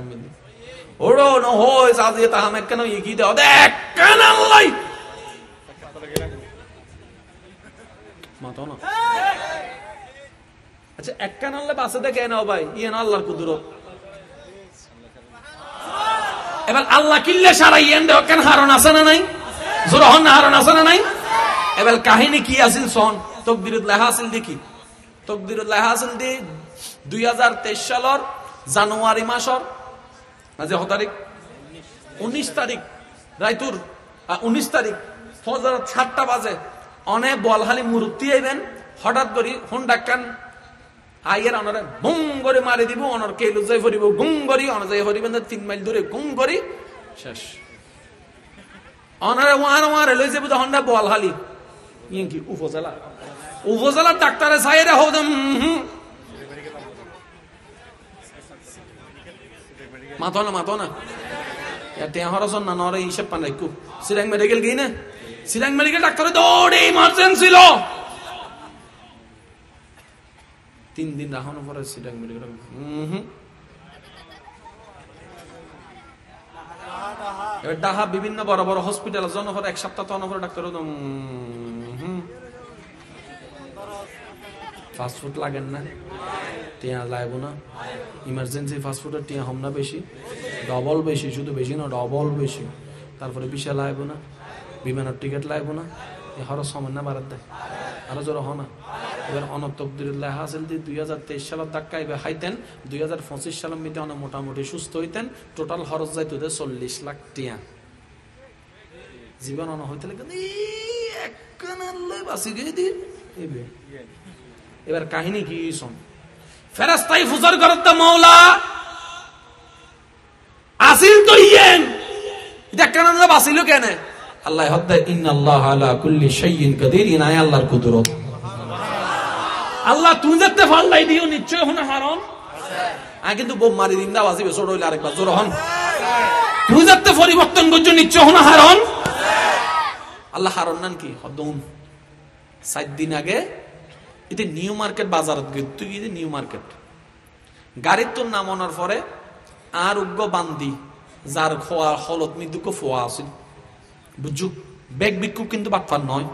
ওড়ো না হয় সাজিয়ে তাহাম একখান কি দেওয়া একখান আল্লাহ মাতো না। আচ্ছা একখান আল্লাহ বাসে দেখে নাও ভাই ইয়ে না আল্লাহর কুদরত। এবার আল্লাহ কিল্লে সারা ইয়েন দেও কেন হারণ আছে না নাই জোরহন না হারণ আছে না নাই। এবার কাহিনী কি আছিল সন তকদিরুত লেখা আছিল দেখি তকদিরুত লেখা আছিল দি 2023 সালের জানুয়ারি মাসের আজ কত তারিখ 19 তারিখ রাইতুর 19 তারিখ ফজর 7টা বাজে অনে বলহালি মুরুতি আইবেন হঠাৎ করে হোন্ডা কান আইয়ের অনরে গুম করে মারি দিব অনর কেলু যাই ফরিব গুম করি অন যাই ফরিবেন 3 মাইল দূরে গুম করি শেষ অনরে ওয়ার লই যাবো তো হোন্ডা বলহালি ইয়ে কি উপজেলা ডাক্তারে সাইরে হদম মাতো না এতে হরসন না নরে হিসাব পান রাখু সিরাং মেডিকেল গই না সিরাং মেডিকেল ডাক্তারে দৌড়ে ইমার্জেন্সি লো 3 দিন রাখানোর পরে সিরাং মেডিকেল এবার ডাহা বিভিন্ন বড় বড় হসপিটাল জন পরে 1 সপ্তাহ তখন পরে ডাক্তার ফাস্ট ফুড লাগেন না টিয়া লাগবো না ইমার্জেন্সি ফাস্ট ফুডের টিয়া হম না বেশি ডবল বেশি শুধু বেশি না ডবল বেশি তারপরে বিশাল লাগবো না বিমানের টিকিট লাগবো না এ হর সময় না বাড়ার দেয় আরো জোর হ না। এবার অনতকদিরুল্লাহ হাসিল দিয়ে 2023 সালের ধাক্কা এবার হাইতেন 2025 সালের মধ্যে অনেক মোটামুটি সুস্থ হইতেন টোটাল খরচ যাইত 40 লাখ টিয়া জীবন অন হইতে লাগে বাঁচি গিয়ে দিন এবার কাহিনী কি শোন, ফেরেশতাই ফুজর করত মাওলা আসিল তো ইয়েন, এটা কেন না বাসিল কেন? আল্লাহ হদ্দা ইন্নাল্লাহ আলা কুল্লি শাইইন কাদির, ইনায় আল্লাহর কুদরত। আল্লাহ তুমি যেতে ফাল্লাই দিও নিশ্চয় হন হারন কিন্তু বোম মারি দিন না বাজিবে ছোট হইলে আরেকবার জোর হন, তুমি যেতে পরিবর্তন করছো নিশ্চয় হন হারন। আল্লাহ হারন নান কি হদ্দুন 7 দিন আগে এটা নিউ মার্কেট বাজারত গিয়ে তুই গিয়ে নিউ মার্কেট গাড়ির তোর নাম আনার পরে আর উগ্র বান্দি যার খোয়া হলত মৃত্যুকে ফোয়া আছিল বুঝু বেগ বিক্ষোভ কিন্তু বাটফার নয়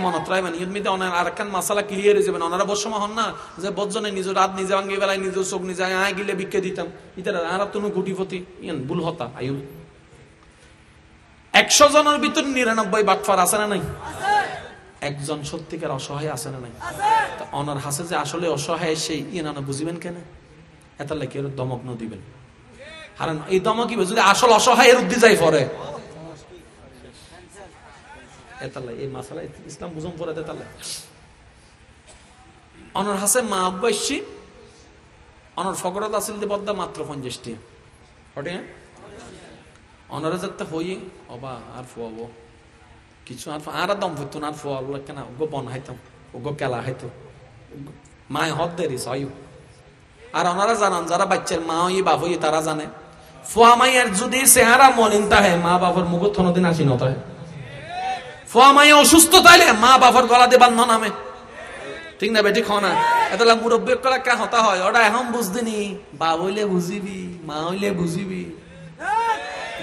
মনত রাখবেন। ইউমিতে আরেকখান মাসালা ক্লিয়ার হয়ে যাবেন। ওনারা বসমা হন না যে বজ্জনে নিজ রাত নিজে ভাঙ্গি বেলায় নিজ চোখ নিজে আয় গিলে বিক্ষে দিতাম ইতারা আর তুমি গুটিপতি ইয়ান ভুল হতা আয়ু 100 জনের ভিতর 99 বাটফার আছে না নাই? একজন সত্যিকার অসহায় আছে না নাই? অনার হাসে যে আসলে অসহায় সেই ইয়ানা বুঝিবেন কেন? এত লাগে এর দমক ন দিবেন। কারণ এই দমক কি যদি আসল অসহায় এর উদ্দি যাই পরে এতালাই এই মাসালা ইসলাম বুঝম পরে এতালাই অনার হাসে মা অব্বাসী অনার ফকরত আসিল যে বদ্দা মাত্র 50 টি হটে অনারে যাতে হই অবা আর ফুয়াবো কিছু আর দম হইতো না আর ফুয়াবো কেন ওগো বন হাইতাম ওগো কেলা হাইতো মায় হদ দেরি সয়ু আর ওনারা জানান যারা বাচ্চার মা হই বাপ হই তারা জানে ফুয়া মাইয়ের যদি চেহারা মলিন তাহে মা বাবার মুখ থনদিন আসি নত হয় ফুয়া মাইয়া অসুস্থ তাইলে মা বাবার গলা দিয়ে বান্ধ নামে ঠিক না বেটি খনা এতলা মুরব্বী কলা কে হতা হয় ওটা এখন বুঝদিনি বাপ হইলে বুঝিবি মা হইলে বুঝিবি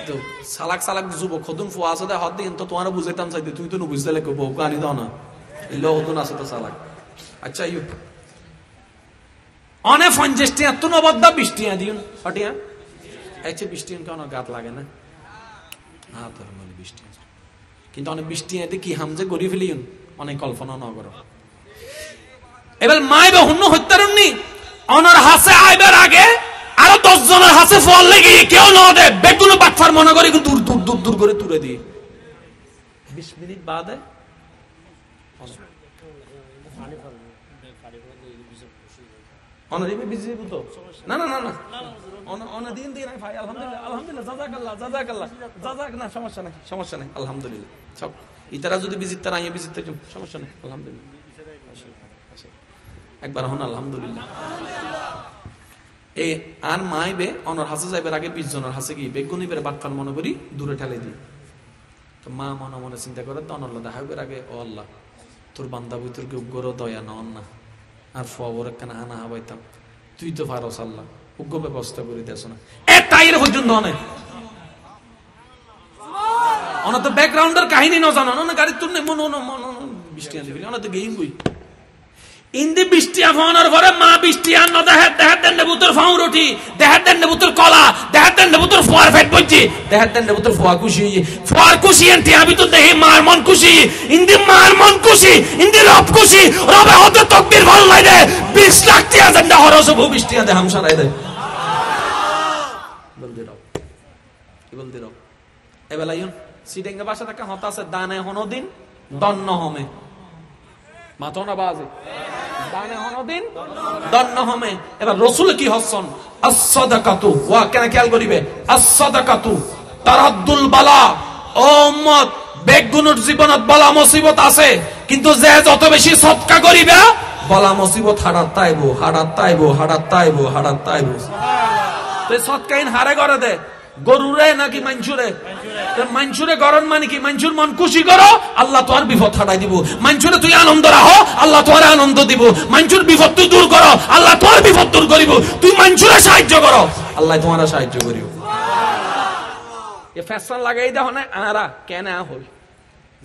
তো সালাক সালাক যুবক খদুন ফুয়া আছে হদ দিন তো তোমার বুঝাইতাম চাইতে তুই তো বুঝতে লেখো বউ আনি দাও না এলো হদুন আছে তো সালাক আচ্ছা ইউ অনেক 50 টিয়া তো নবদ্দা 20 টিয়া দিন হটিয়া আচ্ছা 20 টিয়া কেন গাত লাগে না না তোর মানে 20 টিয়া কিন্তু অনেক 20 টিয়া কি হামজে গড়ি ফেলিউন অনেক কল্পনা না করো এবার মাইবে হুন্ন হত্যারণনি অনার হাসে আইবার আগে আরো 10 জনের হাসে ফল লাগি কেউ না দে বেগুন বাটফার মনে করে দূর দূর দূর দূর করে তুলে দি 20 মিনিট বাদে অনারিবে বিজি বুতো না না না না অনা দিন দিন ভাই আলহামদুলিল্লাহ আলহামদুলিল্লাহ জাযাকাল্লাহ জাযাক না সমস্যা নাই আলহামদুলিল্লাহ সব ইতারা যদি বিজিত তারা আইয়ে বিজিত থাকুন সমস্যা নাই আলহামদুলিল্লাহ একবার হন আলহামদুলিল্লাহ এই আর মাইবে অনর হাসে যাইবার আগে 20 জনের হাসে কি বেগুনি বের বাটফান মনে করি দূরে ঠেলে দি তো মা মনে মনে চিন্তা করে তো অনল্লাহ দেখাইবার আগে ও আল্লাহ তোর বান্দা ভিতর কেউ গরো দয়া নন না আর ফোয়াবর কেন আনা হাবাইতাম তুই তো পারস আল্লাহ উগ্র ব্যবস্থা করে দিয়েছ না এ তাইর পর্যন্ত অনেক অনেক তো ব্যাকগ্রাউন্ডের কাহিনী ন জানো না গাড়ির তুর নেই বৃষ্টি আনতে ফেলি অনেক তো গেইম বই ইন্দি বৃষ্টি আফানোর পরে মা বৃষ্টি আন দেহাত দেন নেবুতর ফাউ রুটি দেহাত দেন নেবুতর কলা দেহাত দেন নেবুতর ফোয়ার ফেট বইছি দেহাত দেন নেবুতর ফোয়া খুশি এন্টি আমি তো দেহি মার মন খুশি ইন্দি মার মন খুশি ইন্দি রব খুশি রবে হতে তকবীর ভাল লাই দে 20 লাখ টিয়া জেন্ডা হরস ভু বৃষ্টি আদে হামসারাই দে বলদি রব এবেলাইন সিডেঙ্গা ভাষা থেকে হতা আছে দানে হনদিন দন্ন হমে মাথো না বাজে দানে হনদিন দন্ন হমে এবার রাসূল কি হসন as-সাদাকাতু ওয়া কেন খেয়াল করিবে as-সাদাকাতু তারাদ্দুল বালা ও উম্মত বেগুনুর জীবনত বালা মুসিবত আছে কিন্তু যে যত বেশি সদকা করিবে বালা মুসিবত হারাতাইবো তো সদকাইন হারে করে দে গরুরে নাকি মানসুরে গরন মানে কি মানসুর মন খুশি করো আল্লাহ তোমার বিপদ হারাই দিব মানসুরে তুই আনন্দ রাখো আল্লাহ তোমার আনন্দ দিব মানসুর বিপদ তুই দূর করো আল্লাহ তোমার বিপদ দূর করিব তুই মানসুরে সাহায্য করো আল্লাহ তোমার সাহায্য করিব এ ফ্যাশন লাগাই দাও না আরা কেন হল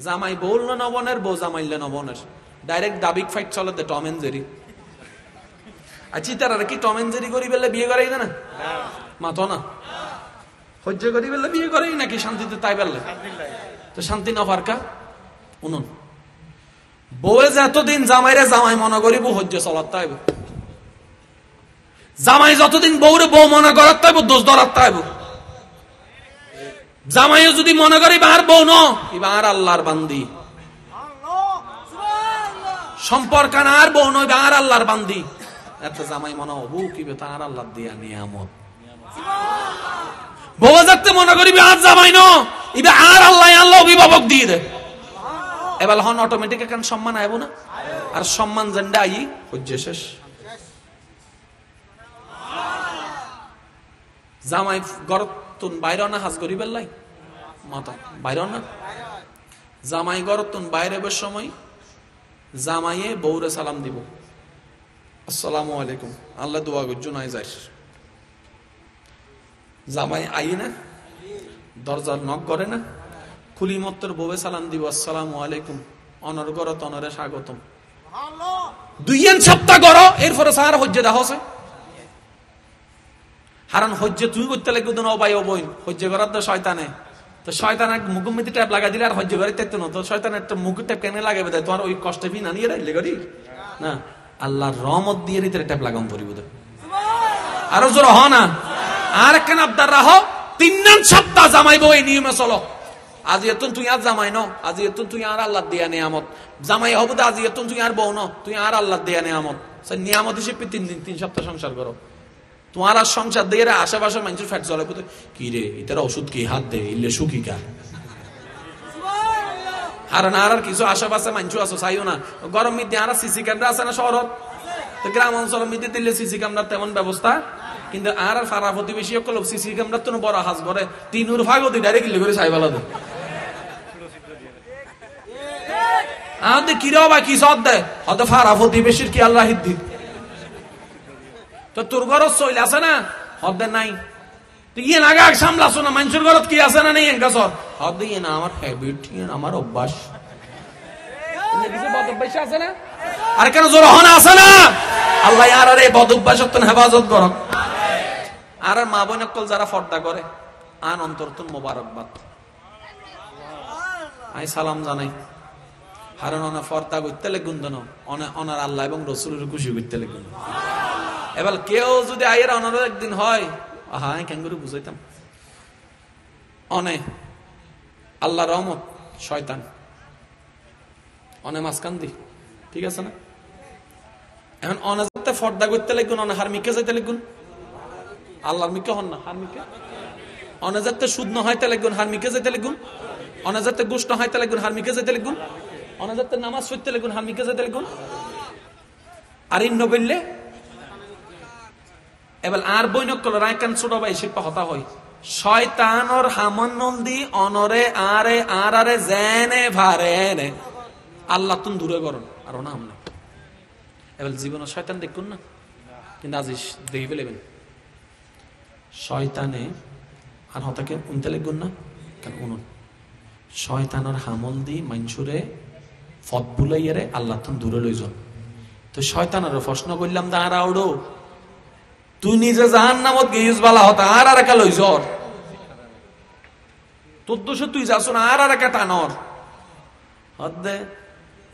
জামাই বলল নবনের বউ জামাইলে নবনের ডাইরেক্ট দাবিক ফাইট চলে দে টম এন্ড জেরি আচ্ছা তারা কি টম এন্ড জেরি করি বললে বিয়ে করাই না মাতো না সহ্য করি বললে বিয়ে করেই নাকি শান্তিতে তাই বললে তো শান্তি না ফারকা উনুন বউয়ে যতদিন জামাইরে জামাই মনে করিব সহ্য চলার তাইব জামাই যতদিন বউরে বউ মনে করার তাইব দোষ ধরার তাইব জামাইও যদি মনে করি বাহার বউ ন এবার আল্লাহর বান্দি সম্পর্কান আর বউ নইবে আর আল্লাহর বান্দি এত জামাই মনে হবু কিবে তার আল্লাহ দিয়া নিয়ামত বউ যাতে মনে করিবে আর জামাই ন ইবে আর আল্লাহ অভিভাবক দিয়ে দে এবার হন অটোমেটিক এখন সম্মান আইব না আর সম্মান জেন্ডা আই হজ্জে শেষ জামাই গরতুন বাইরে না হাজ করিবেন লাই মাতা বাইরে না জামাই গরতুন বাইরে বের সময় জামাইয়ে বউরে সালাম দিব আসসালামু আলাইকুম আল্লাহ দোয়া করছো নাই যাই জামাই আই না দরজার নক করে না খুলি মত্তর বউয়ে সালাম দিব আসসালামু আলাইকুম অনর গরত অনরে স্বাগতম 2 সপ্তাহ গর এরপরে সারা হজ্জে দেখা হচ্ছে হারান হজ্জে তুই করতে লাগবে তো ভাই ও বই হজ্জে করার তো শয়তানে তো শয়তান এক মুখ মধ্যে ট্যাপ লাগা দিলে আর হজ্জে করে তেতো না তো শয়তান একটা মুখ ট্যাপ কেন লাগাবে দেয় তোমার ওই কষ্টে ফি না নিয়ে রাখলে করি না আল্লাহর রহমত দিয়ে রিতে ট্যাপ লাগাম পরিব আরো জোর হ না আর কেন আবদার রাহ 3 সপ্তাহ জামাই বউ এই নিয়মে চলো আজ এতন তুই আর জামাই ন আজ এতন তুই আর আল্লাহ দিয়া নিয়ামত জামাই হবো আজ এতন তুই আর বউ ন তুই আর আল্লাহ দিয়া নিয়ামত সেই নিয়ামত হিসেবে 3 সপ্তাহ সংসার করো তোমার আর সংসার দিয়ে আশেপাশে মানুষের ফ্যাট চলে কি রে এটার ওষুধ কি হাত দে ইলে সুখী কা আর না আর কিছু আশেপাশে মানুষ আছো চাইও না গরম মধ্যে আর সিসি ক্যামেরা আছে না শহরত তো গ্রাম অঞ্চলের মধ্যে দিলে সিসি ক্যামেরার তেমন ব্যবস্থা কিন্তু আর ফারা প্রতিবেশী সকল সিসি ক্যামেরার তো বড় হাজ করে 3 ভাগ ওদের ডাইরেক্ট করে চাইবালা দেয় আমাদের কিরা বা কি সদ দেয় হয়তো ফারা প্রতিবেশীর কি আল্লাহ হিদ্দি তো তোর ঘর চলে আছে না হদ্দের নাই ইয়ে না আগে সামলাছো না মানুষের ঘরত কি আছে না নেই এনকাছ হদ ইয়ে না আমার হ্যাবিট আমার অভ্যাস আছে না আর কেন জোর হন আছে না আল্লাহ আর এই বদ অভ্যাস হেফাজত করক আর মা বোন কল যারা ফর্দা করে আন অন্তরতুন মোবারকবাদ আমি সালাম জানাই হারণ অনা ফর্দা করতে লেগুন দেন অনার আল্লাহ এবং রসুলের খুশি করতে লেগুন এবার কেউ যদি আয়ের অনার একদিন হয় আহা কেন করে বুঝাইতাম অনে আল্লাহ রহমত শয়তান অনে মাঝখান্দি ঠিক আছে না এখন অনাজাতে ফর্দা করতে লাগুন অনে হারমিকে যাইতে লাগুন আল্লাহর মিকে হন না হারমিকে অনাজাতে সুদ ন হইতে লাগুন হারমিকে যাইতে লাগুন অনাজাতে গোষ্ঠ হইতে লাগুন হারমিকে যাইতে লাগুন অনাজাতে নামাজ পড়তে লাগুন হারমিকে যাইতে লাগুন আর ইন্ন বললে এবার আর বৈনকল রায়কান ছোট ভাই শিল্পা হতা হয় শয়তানর হামনন্দি অনরে আরে আরে জেনে ভারে নে আল্লাহ তুন দূরে করুন আর না আমরা এবার জীবনে শয়তান দেখুন না কিন্তু আজ দেখি ফেলেবেন শয়তানে আর হতাকে উনতে লিখুন না কেন উনুন শয়তানর হামল দি মাইনসুরে ফত বুলাইয়ারে আল্লাহ তুন দূরে লইজন তো শয়তানের প্রশ্ন করলাম দা আর আউড়ো তুই নিজে জাহান্নামত গিয়েছ বালা হতা আর একা লইছ তোর দোষে তুই যাস না আর একা টানর হদ্দে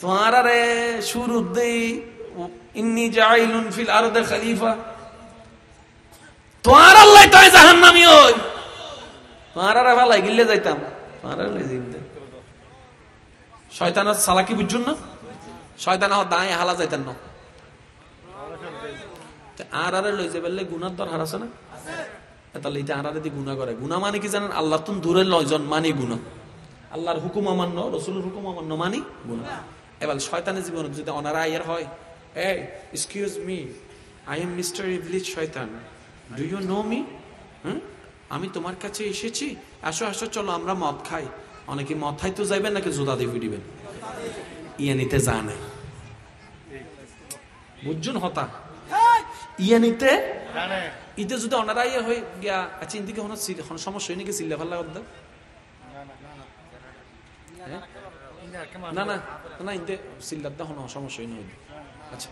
তোমার আরে শুরু দেই ইন্নী জাইলুন ফিল আরদে খলিফা তোমার আল্লাহ তাই জাহান্নামী হই তোমার আরে ভালাই গিলে যাইতাম তোমার আরে জিন্দে শয়তানের চালাকি বুঝুন না শয়তান দাঁড়িয়ে হালা যাইতেন না আর লই যে বললে গুনার দরকার আছে না তাহলে এটা আর দি গুনাহ করে গুনাহ মানে কি জানেন আল্লাহ তুন দূরে লয়জন মানি গুনাহ আল্লাহর হুকুম অমান্য রাসূলের হুকুম অমান্য মানি গুনাহ এবার শয়তানের জীবন যদি অনারা আয়ার হয় এই excuse me I am mister ইবলিস শয়তান ডু ইউ নো মি আমি তোমার কাছে এসেছি আসো আসো চলো আমরা মদ খাই অনেকে মদ খাইতে যাইবেন নাকি জুতা দিয়ে ফিরিবেন ইয়ে নিতে জানে বুঝুন হতা ইয়ে নিতে ইতে যদি অনারা ইয়ে হয়ে গিয়া চিন্তিকে হন সমস্যা হয়নি কি চিল্লা ফাল্লা করতে না না না ইতে চিল্লার দা হন সমস্যা হয়নি আচ্ছা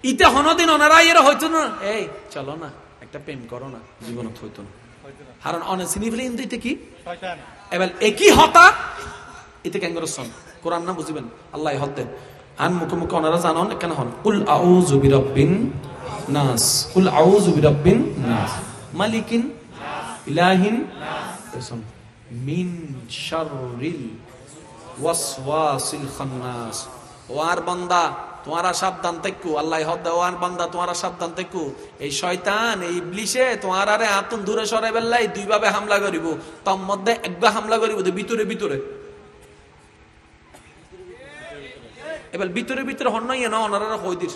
ইতে হনদিন অনারা ইয়ে হইতো না এই চলো না একটা প্রেম করো না জীবনত হইতো না কারণ অনে চিনি ফেলে ইতে কি এবার একই হতা ইতে কেন করছন কোরআন না বুঝিবেন আল্লাহ হদ্দে আন মুখে মুখে ওনারা জানান কেন হন কুল আউযু বিরাব্বিন নাস কুল আউযু বিরাব্বিন নাস মালিকিন ইলাহিন মিন শাররিল ওয়াসওয়াসিল খান্নাস ওয়ার বান্দা তোমারা সাবধান থেকো, আল্লাহ হদ্দা ওয়ার বান্দা তোমারা সাবধান থেকো, এই শয়তান এই ইবলিশে তোমার আরে আতুন দূরে সরে বেল্লাই দুই ভাবে হামলা করিব, তোর মধ্যে একবার হামলা করিব ভিতরে ভিতরে, এবার ভিতরে ভিতরে হন নয় না ওনারা কই দিস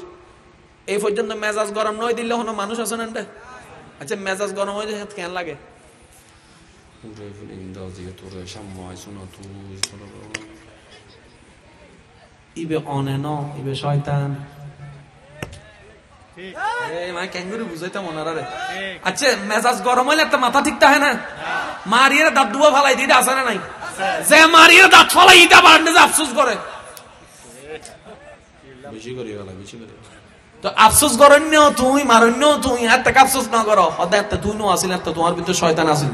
এই পর্যন্ত মেজাজ গরম নয় দিলে হন মানুষ আছে না। আচ্ছা মেজাজ গরম হয়ে যায় কেন লাগে? ইবে অনে ন ইবে শয়তান ক্যাঙ্গুরি বুঝাইতাম ওনারা রে। আচ্ছা মেজাজ গরম হইলে একটা মাথা ঠিক থাকে না, মারিয়ে দাঁত দুয়া ফালাই দিতে আসে না নাই, যে মারিয়ে দাঁত ফালাই ইটা বাড়লে যে আফসোস করে, বেশি করি বেশি করি তো আফসোস করন্য তুই মারন্য তুই এত আফসোস না করো হদা এত তুই নো আসিল এত তোমার ভিতরে শয়তান আসিল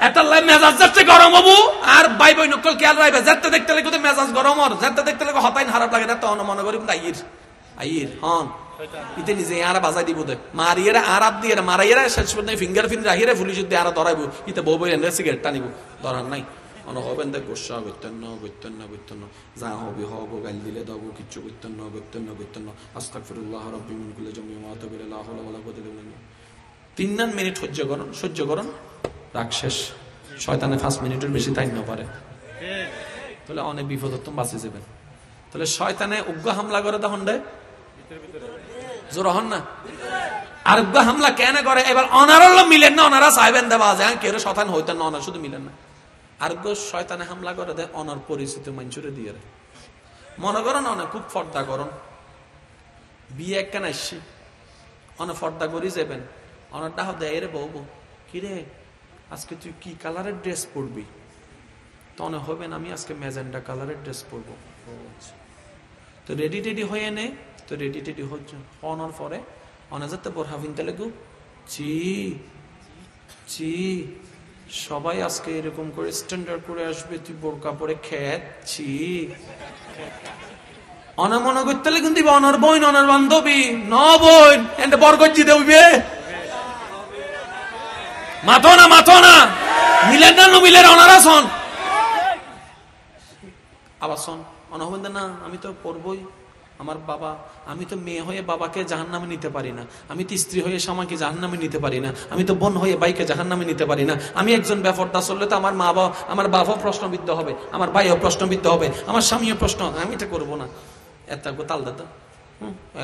এত মেজাজ যাচ্ছে গরম হবো আর ভাই বই নকল খেয়াল রাখবে যাতে দেখতে লাগে মেজাজ গরম আর যাতে দেখতে লাগে হতাইন খারাপ লাগে না তখন মনে করি আইর আইর হন ইতে নিজে আর বাজাই দিব দে মারিয়ে আর আপ দিয়ে মারাইয়ে শেষ পর্যন্ত ফিঙ্গার প্রিন্ট রাখিয়ে পুলিশ দিয়ে আর ধরাইবো ইতে বউ বই এনে সিগারেট টানিব ধরার নাই অন হবেন দেখ গোসা করতেন না করতেন না করতেন না যা হবে হবো গাল দিলে দেবো কিচ্ছু করতেন না করতেন না করতেন না আস্তাগফিরুল্লাহ রাব্বি মিন কুল্লি জামমি ওয়া আতুবু ইলাইহি লা হাওলা ওয়ালা কুওয়াতা ইল্লা বিল্লাহ 3 মিনিট সহ্য করুন রাগ শেষ শয়তানে 5 মিনিটের বেশি টাইম না পারে তাহলে অনেক বিপদ তুমি বাঁচে যাবেন। তাহলে শয়তানে উগ্র হামলা করে তখন দে জোর হন না আর উগ্র হামলা কেন করে এবার অনারল মিলেন না ওনারা চাইবেন দেবা যায় কেউ শয়তান হইতেন না ওনার শুধু মিলেন না আর শয়তানে হামলা করে দেয় অনার পরিচিত মানুষরে দিয়ে মনে করেন অনেক খুব ফর্দা করুন বিয়ে একখান আসছি অনেক ফর্দা করি যাবেন অনার ডাহ দেয় রে বউ কিরে আজকে তুই কি কালারের ড্রেস পরবি তো অনেক হবে না আমি আজকে ম্যাজেন্ডা কালারের ড্রেস পরবো তো রেডি টেডি হয়ে নে তো রেডি টেডি হচ্ছে অনার পরে অনা যাতে বোরহা কিনতে লাগু চি চি সবাই আজকে এরকম করে স্ট্যান্ডার্ড করে আসবে তুই বোরকা পরে খেয়েছি অনা মনে করতে কিন্তু অনার বোন অনার বান্ধবী ন বোন এন্ড বরকত দিতে হইবে মাথো না মিলেন না মিলেন অনারা শোন আবার শোন অনা হবেন না আমি তো পড়বই আমার বাবা আমি তো মেয়ে হয়ে বাবাকে জাহান্নামে নিতে পারি না আমি তো স্ত্রী হয়ে স্বামীকে জাহান্নামে নিতে পারি না আমি তো বোন হয়ে ভাইকে জাহান্নামে নিতে পারি না আমি একজন বেপরদা চললে তো আমার মা বাবা আমার বাবাও প্রশ্নবিদ্ধ হবে আমার ভাইও প্রশ্নবিদ্ধ হবে আমার স্বামীও প্রশ্ন আমি এটা করবো না এত তাল দাদা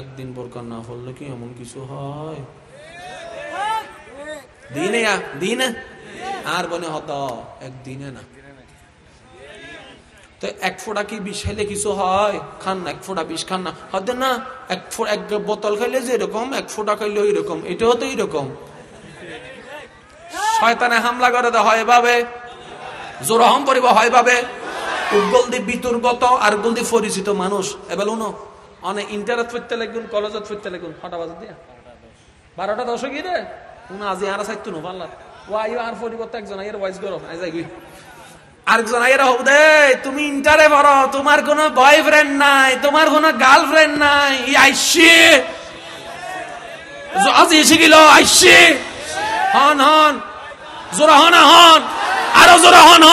একদিন বোরকা না হলে কি এমন কিছু হয় দিনে আর বনে হত একদিনে না তো এক ফোঁটা কি বিষ খাইলে কিছু হয় খান না এক ফোঁটা বিষ খান না হতে না এক বোতল খাইলে যে এরকম এক ফোঁটা খাইলে ওই রকম এটাও তো এইরকম শয়তানে হামলা করে দেয় হয় ভাবে জোরহম পরিব হয় ভাবে উদ্গলদি বিতর্গত আর গলদি পরিচিত মানুষ এবার উনো অনেক ইন্টারনেট ফিরতে লাগুন কলেজত ফিরতে লাগুন 6টা বাজে দিয়া 12টা 10 কি রে উনো আজি আর সাইতো নো পাল্লা ওয়াই আর পরিবর্তে একজন আইয়ের ভয়েস করো আই যাই আরেকজন আইয়ের হোক দে তুমি ইন্টারে পড়ো তোমার কোনো বয়ফ্রেন্ড নাই তোমার কোনো গার্লফ্রেন্ড নাই আইসি আজি এসে গেল আইসি হন জোরা হন আরো জোরা হন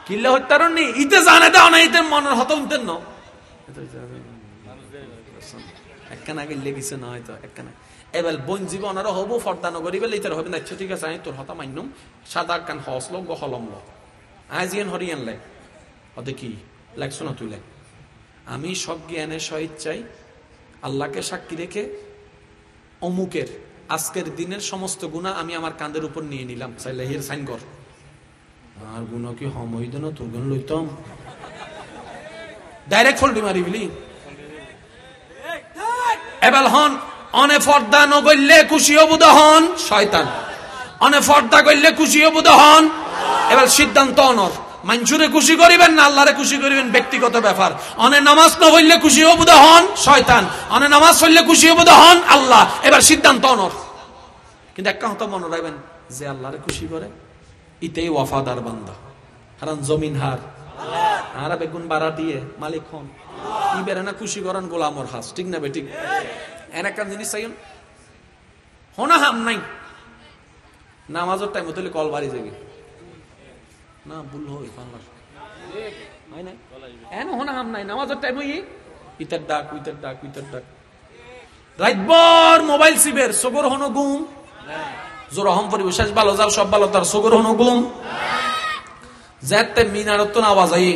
কিল্লে হত্যারণ নি ইতে জানে দাও না ইতে মনের হত উনতেন ন একখানা গেলে কিছু না হয়তো একখানা এবার বন জীবন আরো হবো ফর্দা নগরী বেলে ইতার হবে না ঠিক আছে আমি তোর হতা মান্যম সাদা কান হসল গহলম ল আজিয়ান হরিয়ান লাই হতে কি লাগছো না তুই লাগ আমি সব জ্ঞানের সহিত চাই আল্লাহকে সাক্ষী রেখে অমুকের আজকের দিনের সমস্ত গুনাহ আমি আমার কাঁধের উপর নিয়ে নিলাম চাইলে হির সাইন কর আর গুনাহ কি হম হইতো না তোর গুণ লইতাম ডাইরেক্ট ফল্টি মারি বিলি এবার হন অনে ফর্দা নগরলে খুশি হবুদ হন শয়তান অনে ফর্দা করলে খুশি হবুদ হন এবার সিদ্ধান্ত অনর মানুষরে খুশি করিবেন না আল্লাহরে খুশি করিবেন ব্যক্তিগত ব্যাপার অনে নামাজ না হইলে খুশি হবুদ হন শয়তান অনে নামাজ হইলে খুশি হবুদ হন আল্লাহ এবার সিদ্ধান্ত অনর কিন্তু একটা কথা মনে রাখবেন যে আল্লাহরে খুশি করে ইতেই ওয়াফাদার বান্দা কারণ জমিন হার আর বেগুন বাড়া দিয়ে মালিক হন ই বেরে না খুশি করেন গোলামর হাস ঠিক না বেঠিক এন একটা জিনিস চাইন হোনা হাম নাই নামাজের টাইম হতে কল বাড়ি যাবে না ভুল হই হয় না এন হনা হাম নাই নামাজের টাইম হই ইতার ডাক উইতার ডাক উইতার ডাক রাতভর মোবাইল সিবের সগর হনো গুম জোর হম পরিবেশ ভালো যাও সব ভালো তার সগর হনো গুম যেতে মিনারত না আওয়াজ আই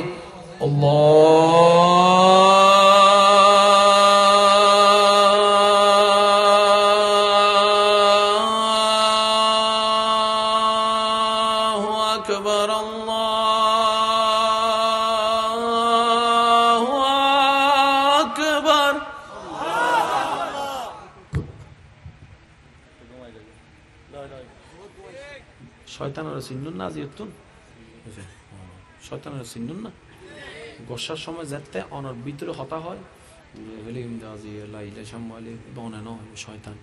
আল্লাহু আকবার আল্লাহু আকবার শয়তানের চিহ্ন না জিয়তুন শয়তানের চিহ্ন না গোসার সময় যেতে অনর ভিতরে হতা হয় হলিম দাজি লাইলে সম্মালে বনানো শয়তান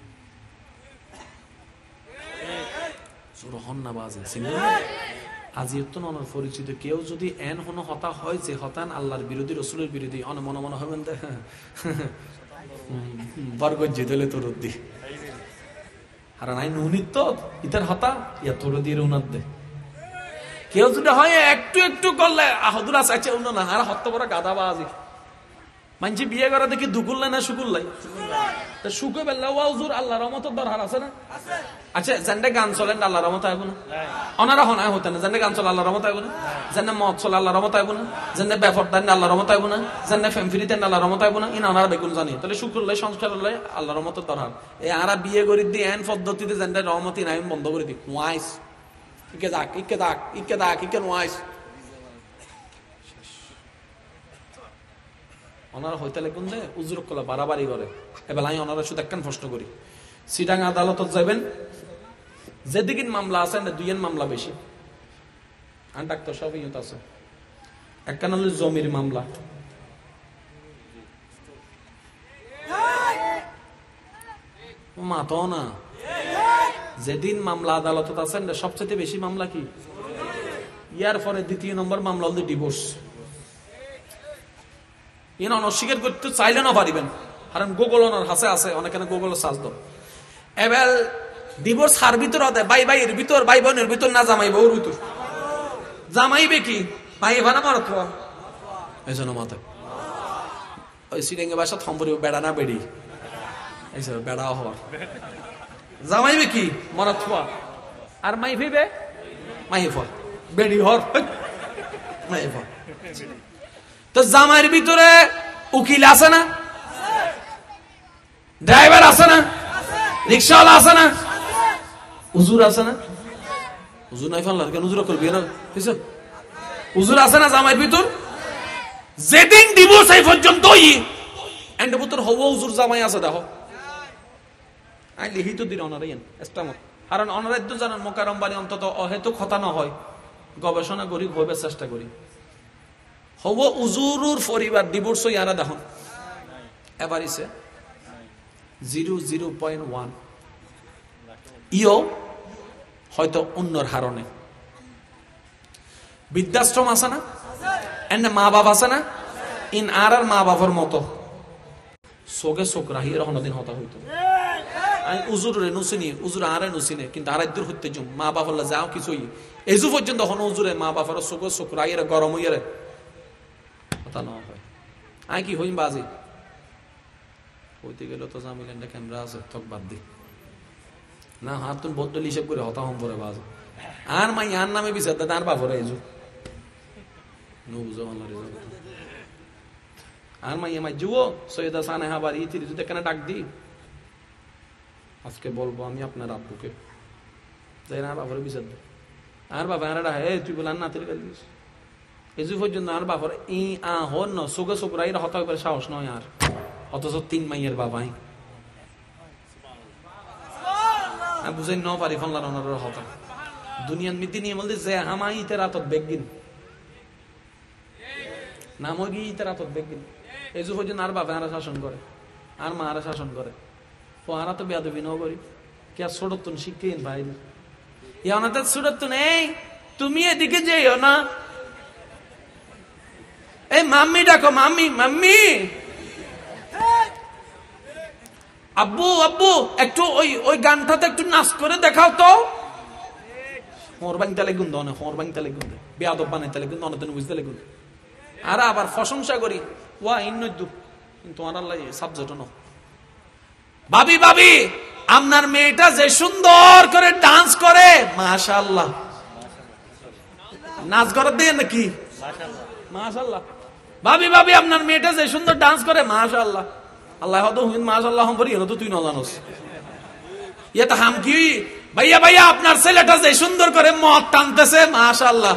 সুরহন না বাজে চিহ্ন আজিয়তুন অনর পরিচিত কেউ যদি এন হন হতা হয় যে হতান আল্লাহর বিরোধী রসুলের বিরোধী অন মনে মনে হবেন বরগজ্জি দিলে তোর দি আর নাই নুনিত ইতার হতা ইয়া তোর দিয়ে উনার দে কেউ যদি হয় একটু একটু করলে আহদুর আছে উন্ন না আর হত্য বড় গাদা বাজি মানছি বিয়ে করা দেখি দুকুল্লাই না শুকুল্লাই তা শুকে বেল্লা ওয়াজুর আল্লাহ রহমতের দরকার আছে না আচ্ছা জানলে গান চলেন আল্লাহ রহমত আইব না অনারা হনায় হতে না জানলে গান চলে আল্লাহ রহমত আইব না জানলে মদ চলে আল্লাহ রহমত আইব না জানলে ব্যাপার দেন আল্লাহ রহমত আইব না জানলে ফ্যামিলি দেন আল্লাহ রহমত আইব না ইন ওনারা বেগুন জানি তাহলে শুকুল্লাই সংস্কার হলে আল্লাহ রহমতের দরকার এই আরা বিয়ে করে দিয়ে এন পদ্ধতিতে জানলে রহমতি নাই বন্ধ করে দিই ওয়াইস ইকে দাক ইকে দাক ইকে দাক ইকে ওয়াইস ওনারা হইতে লেগুন দে উজুর কলা বাড়াবাড়ি করে এবার আমি ওনারা শুধু একখান প্রশ্ন করি সিটাং আদালতত যাবেন যেদিকে মামলা আছে না দুইয়ের মামলা বেশি আর ডাক্তার সব ইয়ত আছে একখান হলো জমির মামলা মাতো না যেদিন মামলা আদালতত আছেন সবচেয়ে বেশি মামলা কি ইয়ার পরে দ্বিতীয় নম্বর মামলা হল ডিভোর্স ইন অস্বীকার করতে চাইলে না পারিবেন কারণ গুগল ওনার হাসে আছে অনেকখানে গুগল সার্চ দাও এবার ডিভোর্স হার ভিতর দেয় ভাই ভাইয়ের ভিতর ভাই বোনের ভিতর না জামাই বউর ভিতর জামাইবে কি ভাই এবার আমার এই জন্য মাথা ওই সিডেঙ্গে বাসা থম্বরি বেড়া না বেড়ি এই বেড়া হওয়ার জামাইবে কি মরা থুয়া আর মাই ভিবে মাই ফল বেড়ি হর মাই ফল তো জামাইয়ের ভিতরে উকিল আছে না ড্রাইভার আছে না রিক্সাওয়ালা আছে না হুজুর আছে না হুজুর নাই ফানলার কেন হুজুর করবি না হুজুর আছে না জামাইয়ের ভিতর যেদিন ডিভোর্স এই পর্যন্ত এন্ড ভিতর হবো হুজুর জামাই আছে দেখো আই লিখিত দিন অনারাই এস্টামত কারণ অনারাই তো জানেন মোকারম বাড়ি অন্তত অহেতুক হতা না হয় গবেষণা করি হইবার চেষ্টা করি হব উজুরুর পরিবার ডিভোর্স ইয়ারা দেখুন এবার ইসে 0.1 ইও হয়তো অন্যর হারণে বৃদ্ধাশ্রম আছে না এন্ড মা বাপ আছে না ইন আর মা বাবার মতো সোগে চোখ রাহি দিন হতা হইতো উজুরে নুসিনি উজুর আরে নুসিনে কিন্তু আর দূর হইতে জুম মা বাপ হলে যাও কিছুই এজু পর্যন্ত হন উজুরে মা বাবার চোখে চোখ রাহি গরম হইয়ারে কথা না হয় আই কি হইম বাজি হইতে গেল তো জামিলেন্ডা ক্যামেরা আছে তক বাদ দি না হাত তুন বদল হিসেব করে হতা হম পরে বাজ আর মাই আর নামে বিচার দা আর বাপরে এজু নো বুঝো আল্লাহ রেজা আর মাই মাই জুও সৈয়দা সানে হাবার ইতি যদি কেন ডাক দি আজকে বলবো আমি আপনার আব্বুকে তাই না বাপরে বিচার দে আর বাবা আরে হে তুই বল না তেল গেলিস এজু পর্যন্ত আর বাপরে ই আ হন ন সুগে সুগরাই হতা করে সাহস নয় আর অথচ 3 মাইয়ের বাবাই আমি বুঝাই ন পারি ফনলার ওনার হতা দুনিয়ার মিতি নিয়ে বলতে যে আমাই ইতে রাতত বেগিন নাম গি ইতে রাতত বেগিন এজু পর্যন্ত আর বাবা আর শাসন করে আর মা আর শাসন করে ও আরা তো বেয়াদবি ন করি কে ছোটতুন শিখেন ভাই ইয়ানাতে ছোটতুন এই তুমি এদিকে যেও না এই মাম্মি ডাকো মাম্মি মাম্মি আব্বু আব্বু একটু ওই ওই গানটাতে একটু নাচ করে দেখাও তো হোর বাংতে লেগুন দনে, হোর বাংতে লেগুন দে, বেয়াদব বানাইতে লেগুন দনে, তুমি বুঝতে লেগুন। আর আবার প্রশংসা করি, ওয়া ইন্নদু, কিন্তু আমার আল্লাহ সাবজেক্ট ন। ভাবি ভাবি, আপনার মেয়েটা যে সুন্দর করে ডান্স করে, মাশাআল্লাহ। নাচ করার দিয়ে নাকি মাশাআল্লাহ। ভাবি ভাবি, আপনার মেয়েটা যে সুন্দর ডান্স করে, মাশাআল্লাহ। আল্লাহ হয়তো হুইন মাশাআল্লাহ হম করি, তো তুই না জানোস। ইয়ে তো হাম কি ভাইয়া ভাইয়া, আপনার ছেলেটা যে সুন্দর করে মদ টানতেছে, মাশাআল্লাহ।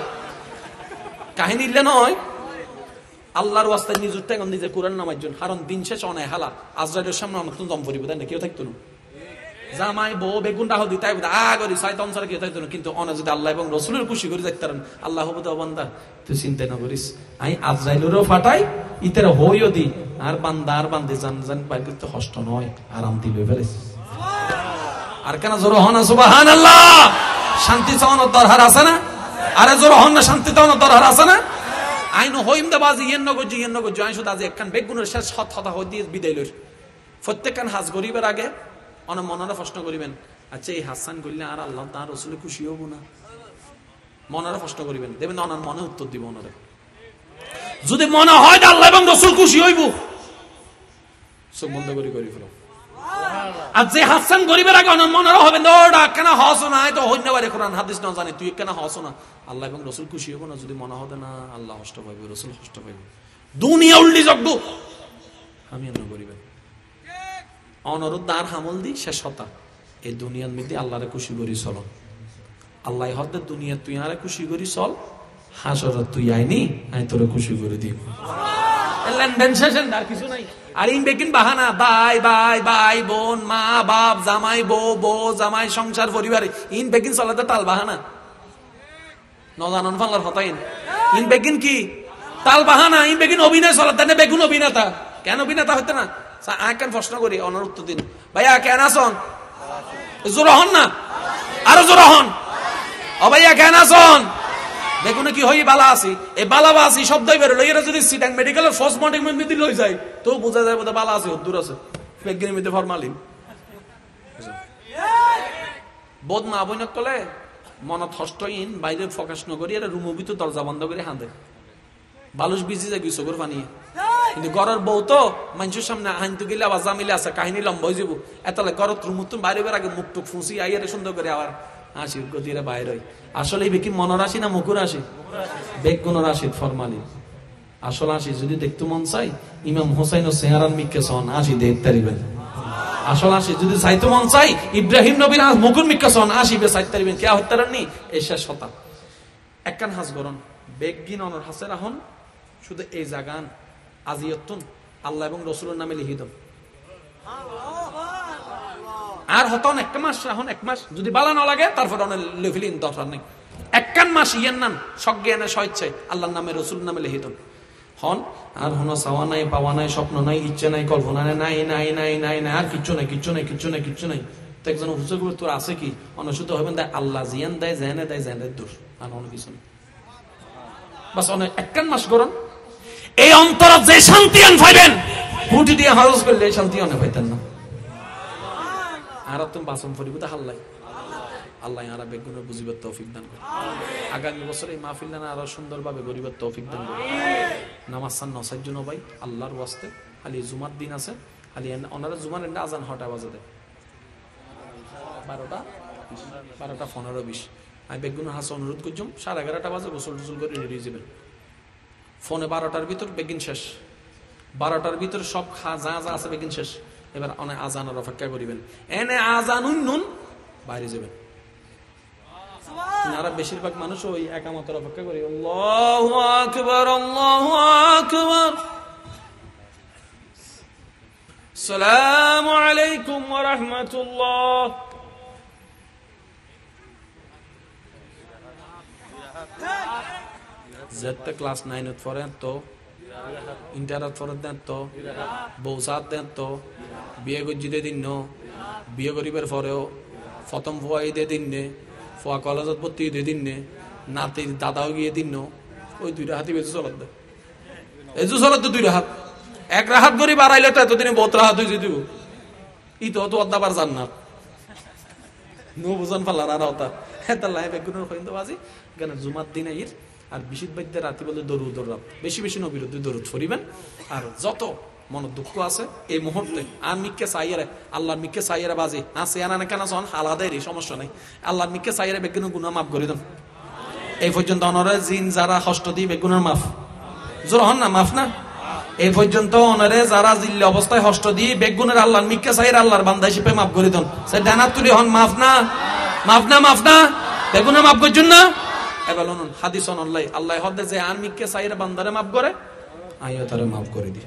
কাহিনী ইলে নয়, আল্লাহর ওয়াস্তায় নিজের টাকা নিজে কোরআন নামার জন্য। কারণ দিন শেষ অনেক হালা, আজরাইলের সামনে অনেক দম পরিব, তাই না? কেউ থাকতো না। জামাই বউ বেগুন রাহ দি, তাই করি শয়তান ছাড়া কেউ থাকতো না। কিন্তু অনেক যদি আল্লাহ এবং রসুলের খুশি করে যাইতে পারেন, আল্লাহ হবো তো বান্দা তুই চিন্তা না করিস, আমি আজরাইলেরও ফাটাই, ইতার হইও দি, আর বান্দা আর বান্দে জান জান পাই করতে কষ্ট নয়, আরাম দিল ফেলেস। আর কেন জোর হন সুবহানাল্লাহ। শান্তি চাওয়ানোর দরকার আছে না? আরে জোর হন না, শান্তি চাওয়ানোর দরকার আছে না? আইন হইম দে বাজি ইয়েন নগজি ইয়েন নগজি, আই শুধু আজ একখান বেগুনের শেষ হত হতা হই দিয়ে বিদায় লইর। প্রত্যেকখান হাজ গরিবের আগে অনেক মনারা প্রশ্ন করিবেন, আচ্ছা এই হাসান করলে আর আল্লাহ তার রসুলে খুশি হব না? মনারা প্রশ্ন করিবেন, দেবেন ওনার মনে উত্তর দিব। ওনারে যদি মনে হয় আল্লাহ এবং রসুল খুশি হইব, চোখ বন্ধ করি করি ফেলো। আর যে হাসান গরিবের আগে অনেক মনারা হবে, ওটা কেন হস না, তো হইতে পারে কোরআন হাদিস না জানি, তুই কেন হস না? আল্লাহ এবং রসুল খুশি হবো না যদি মনে হবে না আল্লাহ হষ্ট পাইবে, রসুল হষ্ট পাইবে, দুনিয়া উল্টি জগবো। আমি এমন করিবেন অনুরোধ আর হামল দি শেষ হতা, এই দুনিয়ার মধ্যে আল্লাহরে খুশি করি চল। আল্লাহ হতে দুনিয়া তুই আরে খুশি করি চল, হাসর তুই আইনি আমি তোরে খুশি করে দিব। লেনদেন শেষ, আর কিছু নাই। আর ইন বেকিন বাহানা, ভাই ভাই ভাই বোন, মা বাপ, জামাই বউ, বউ জামাই, সংসার পরিবারে ইন বেকিন চলাতে তাল বাহানা নজানন ফাঙ্গার হতাইন। ইন বেকিন কি তাল বাহানা, ইন বেকিন অভিনয় চলাতে না, বেগুন অভিনেতা। কেন অভিনেতা হইতে না? আঁকেন প্রশ্ন করি, অনার উত্তর দিন। ভাইয়া কেন আসন? জোর হন না, আরো জোর হন। ও ভাইয়া কেন আসন? বেগুনে কি হই বালা আছি, এই বালা বাসি শব্দই বেরোলো। এরা যদি সিটাং মেডিকেলের ফার্স্ট মর্নিং মধ্যে লই যায়, তো বোঝা যায় বোধহয় বালা আছে, দূর আছে। বেগিনের মধ্যে ফরমালিন বোধ মা বইনক কলে মনত হষ্টইন, বাইরে ফোকাস নকরি, এরা রুমের ভিতর দরজা বন্ধ করে হাঁদে, বালুস বিজি যায় চোখের পানি। কিন্তু ঘরের বউ তো মানুষের সামনে হাইনতে গেলে আবার জামিলে আছে, কাহিনী লম্বা হয়ে যাব। এতলে ঘরত রুমুত বাইরে বের আগে মুখ টুক ফুঁসি আইয়ারে সুন্দর করে আবার হাসি গতিরে বাইরে হয়। আসলে এই বেকি মনের আসি না মুখের আসি? বেগুনের আসি ফরমালি। আসলে আসি যদি দেখতে মন চাই, ইমাম হোসাইন ও সেহারান মিক্কে সন আসি দেখতে পারিবেন। আসলে আসি যদি চাইতে মন চাই, ইব্রাহিম নবীর মুখুর মিক্কে সন আসিবে চাইতে পারিবেন। কে হতে পারেননি এই শেষ হতা একখান হাস গরন বেগিন অনর হাসের আহন শুধু এই জাগান আজিয়তুন আল্লাহ এবং রসুলের নামে লিখিত। আর হতন এক মাস এখন এক মাস যদি বালা না লাগে, তারপর অনেক লেফিলিন দরকার নেই। একখান মাস ইয়ের নাম সজ্ঞানে স্বেচ্ছায় আল্লাহর নামে রসুলের নামে লিখিত হন। আর হন চাওয়া নাই, পাওয়া নাই, স্বপ্ন নাই, ইচ্ছে নাই, কল্পনা নাই, নাই নাই নাই নাই নাই, আর কিচ্ছু নাই, কিচ্ছু নাই, কিচ্ছু নাই, কিচ্ছু নাই। তো একজন হুজুর তোর আছে কি? অনুসূত হবেন দেয় আল্লাহ জিয়ান দেয়, জেনে দেয়, জেনের দোষ, আর অনেক কিছু নেই। বাস অনেক একখান মাস করুন, এই অন্তর যে শান্তি আন পাইবেন, হুটি দিয়ে হরজ করলে এই শান্তি অনেক পাইতেন না। আর তুমি বাসন ফরিব তা হাল্লাই আল্লাহ আরা বেগুনের বুঝিবার তৌফিক দান করে। আগামী বছর এই মাহফিল না আরো সুন্দরভাবে গরিবার তৌফিক দান করে। নামাজ সান নসার জন্য ভাই আল্লাহর ওয়াস্তে খালি জুমার দিন আছে, খালি ওনারা জুমার এন্ড আজান 6টা বাজে দেয়, 12টা 15-20। আমি বেগুনের হাসে অনুরোধ করছিলাম 11:30 বাজে গোসল টোসল করে রেডি যাবেন। ফোনে 12টার ভিতর বেগিন শেষ, 12টার ভিতর সব যা যা আছে বেগিন শেষ। এবার অনেক আজানের অপেক্ষা করিবেন, এনে আজান নুন বাইরে যাবেন। আর বেশিরভাগ মানুষ ওই একামতের অপেক্ষা করি, আল্লাহু আকবার, আল্লাহু আকবার, আসসালামু আলাইকুম ওয়া রাহমাতুল্লাহ। যেতে ক্লাস 9 পরে তো ইন্টারত পরে দেন তো বৌসাদ দেন তো বিয়ে গজ্জিতে দিন ন, বিয়ে করিবার পরেও প্রথম ফুয়াই দিয়ে দিন নে, ফুয়া কলেজত ভর্তি দিয়ে দিন নে, নাতি দাদাও গিয়ে দিন ন। ওই 2টা হাতি বেশি চলত দেয়, এই যে চলত 2টা হাত, এক রাহাত করি বাড়াইলে তো এতদিনে বহুত রাহাত হয়েছে দিব। ই তো অদ্দাবার জান্নাত নো বুঝান পাল্লার আর হতা হেতাল্লাহ বেগুনের হইন্দ বাজি এখানে জুমার দিনে ঈদ আর বিশিদ বাইদ্যে রাতি বলে দরুদ বেশি বেশি নবীর দরুদ ছড়িবেন আর যত মন দুঃখ আছে এই মুহূর্তে আর মিককে চাইয়ারে আল্লাহর মিককে চাইয়ারে বাজি আছে আনা কেন সন আলাদাই সমস্যা নাই আল্লাহর মিককে চাইয়ারে বেগুনের গুনাহ মাফ করে দেন এই পর্যন্ত অনরে জিন যারা কষ্ট দিই বেগুনের মাফ জোর হন না মাফ না এই পর্যন্ত অনরে যারা জিল্লে অবস্থায় কষ্ট দিই বেগুনের আল্লাহর মিককে চাইয়ারে আল্লাহর বান্দা হিসেবে মাফ করে দেন সে ডানাত তুলি হন মাফ না মাফ না মাফ না বেগুনের মাফ করছেন না এবার হাদিস অনলাই আল্লাহ হদে যে আর মিককে চাইয়ারে বান্দারে মাফ করে আইও তারে মাফ করে দিই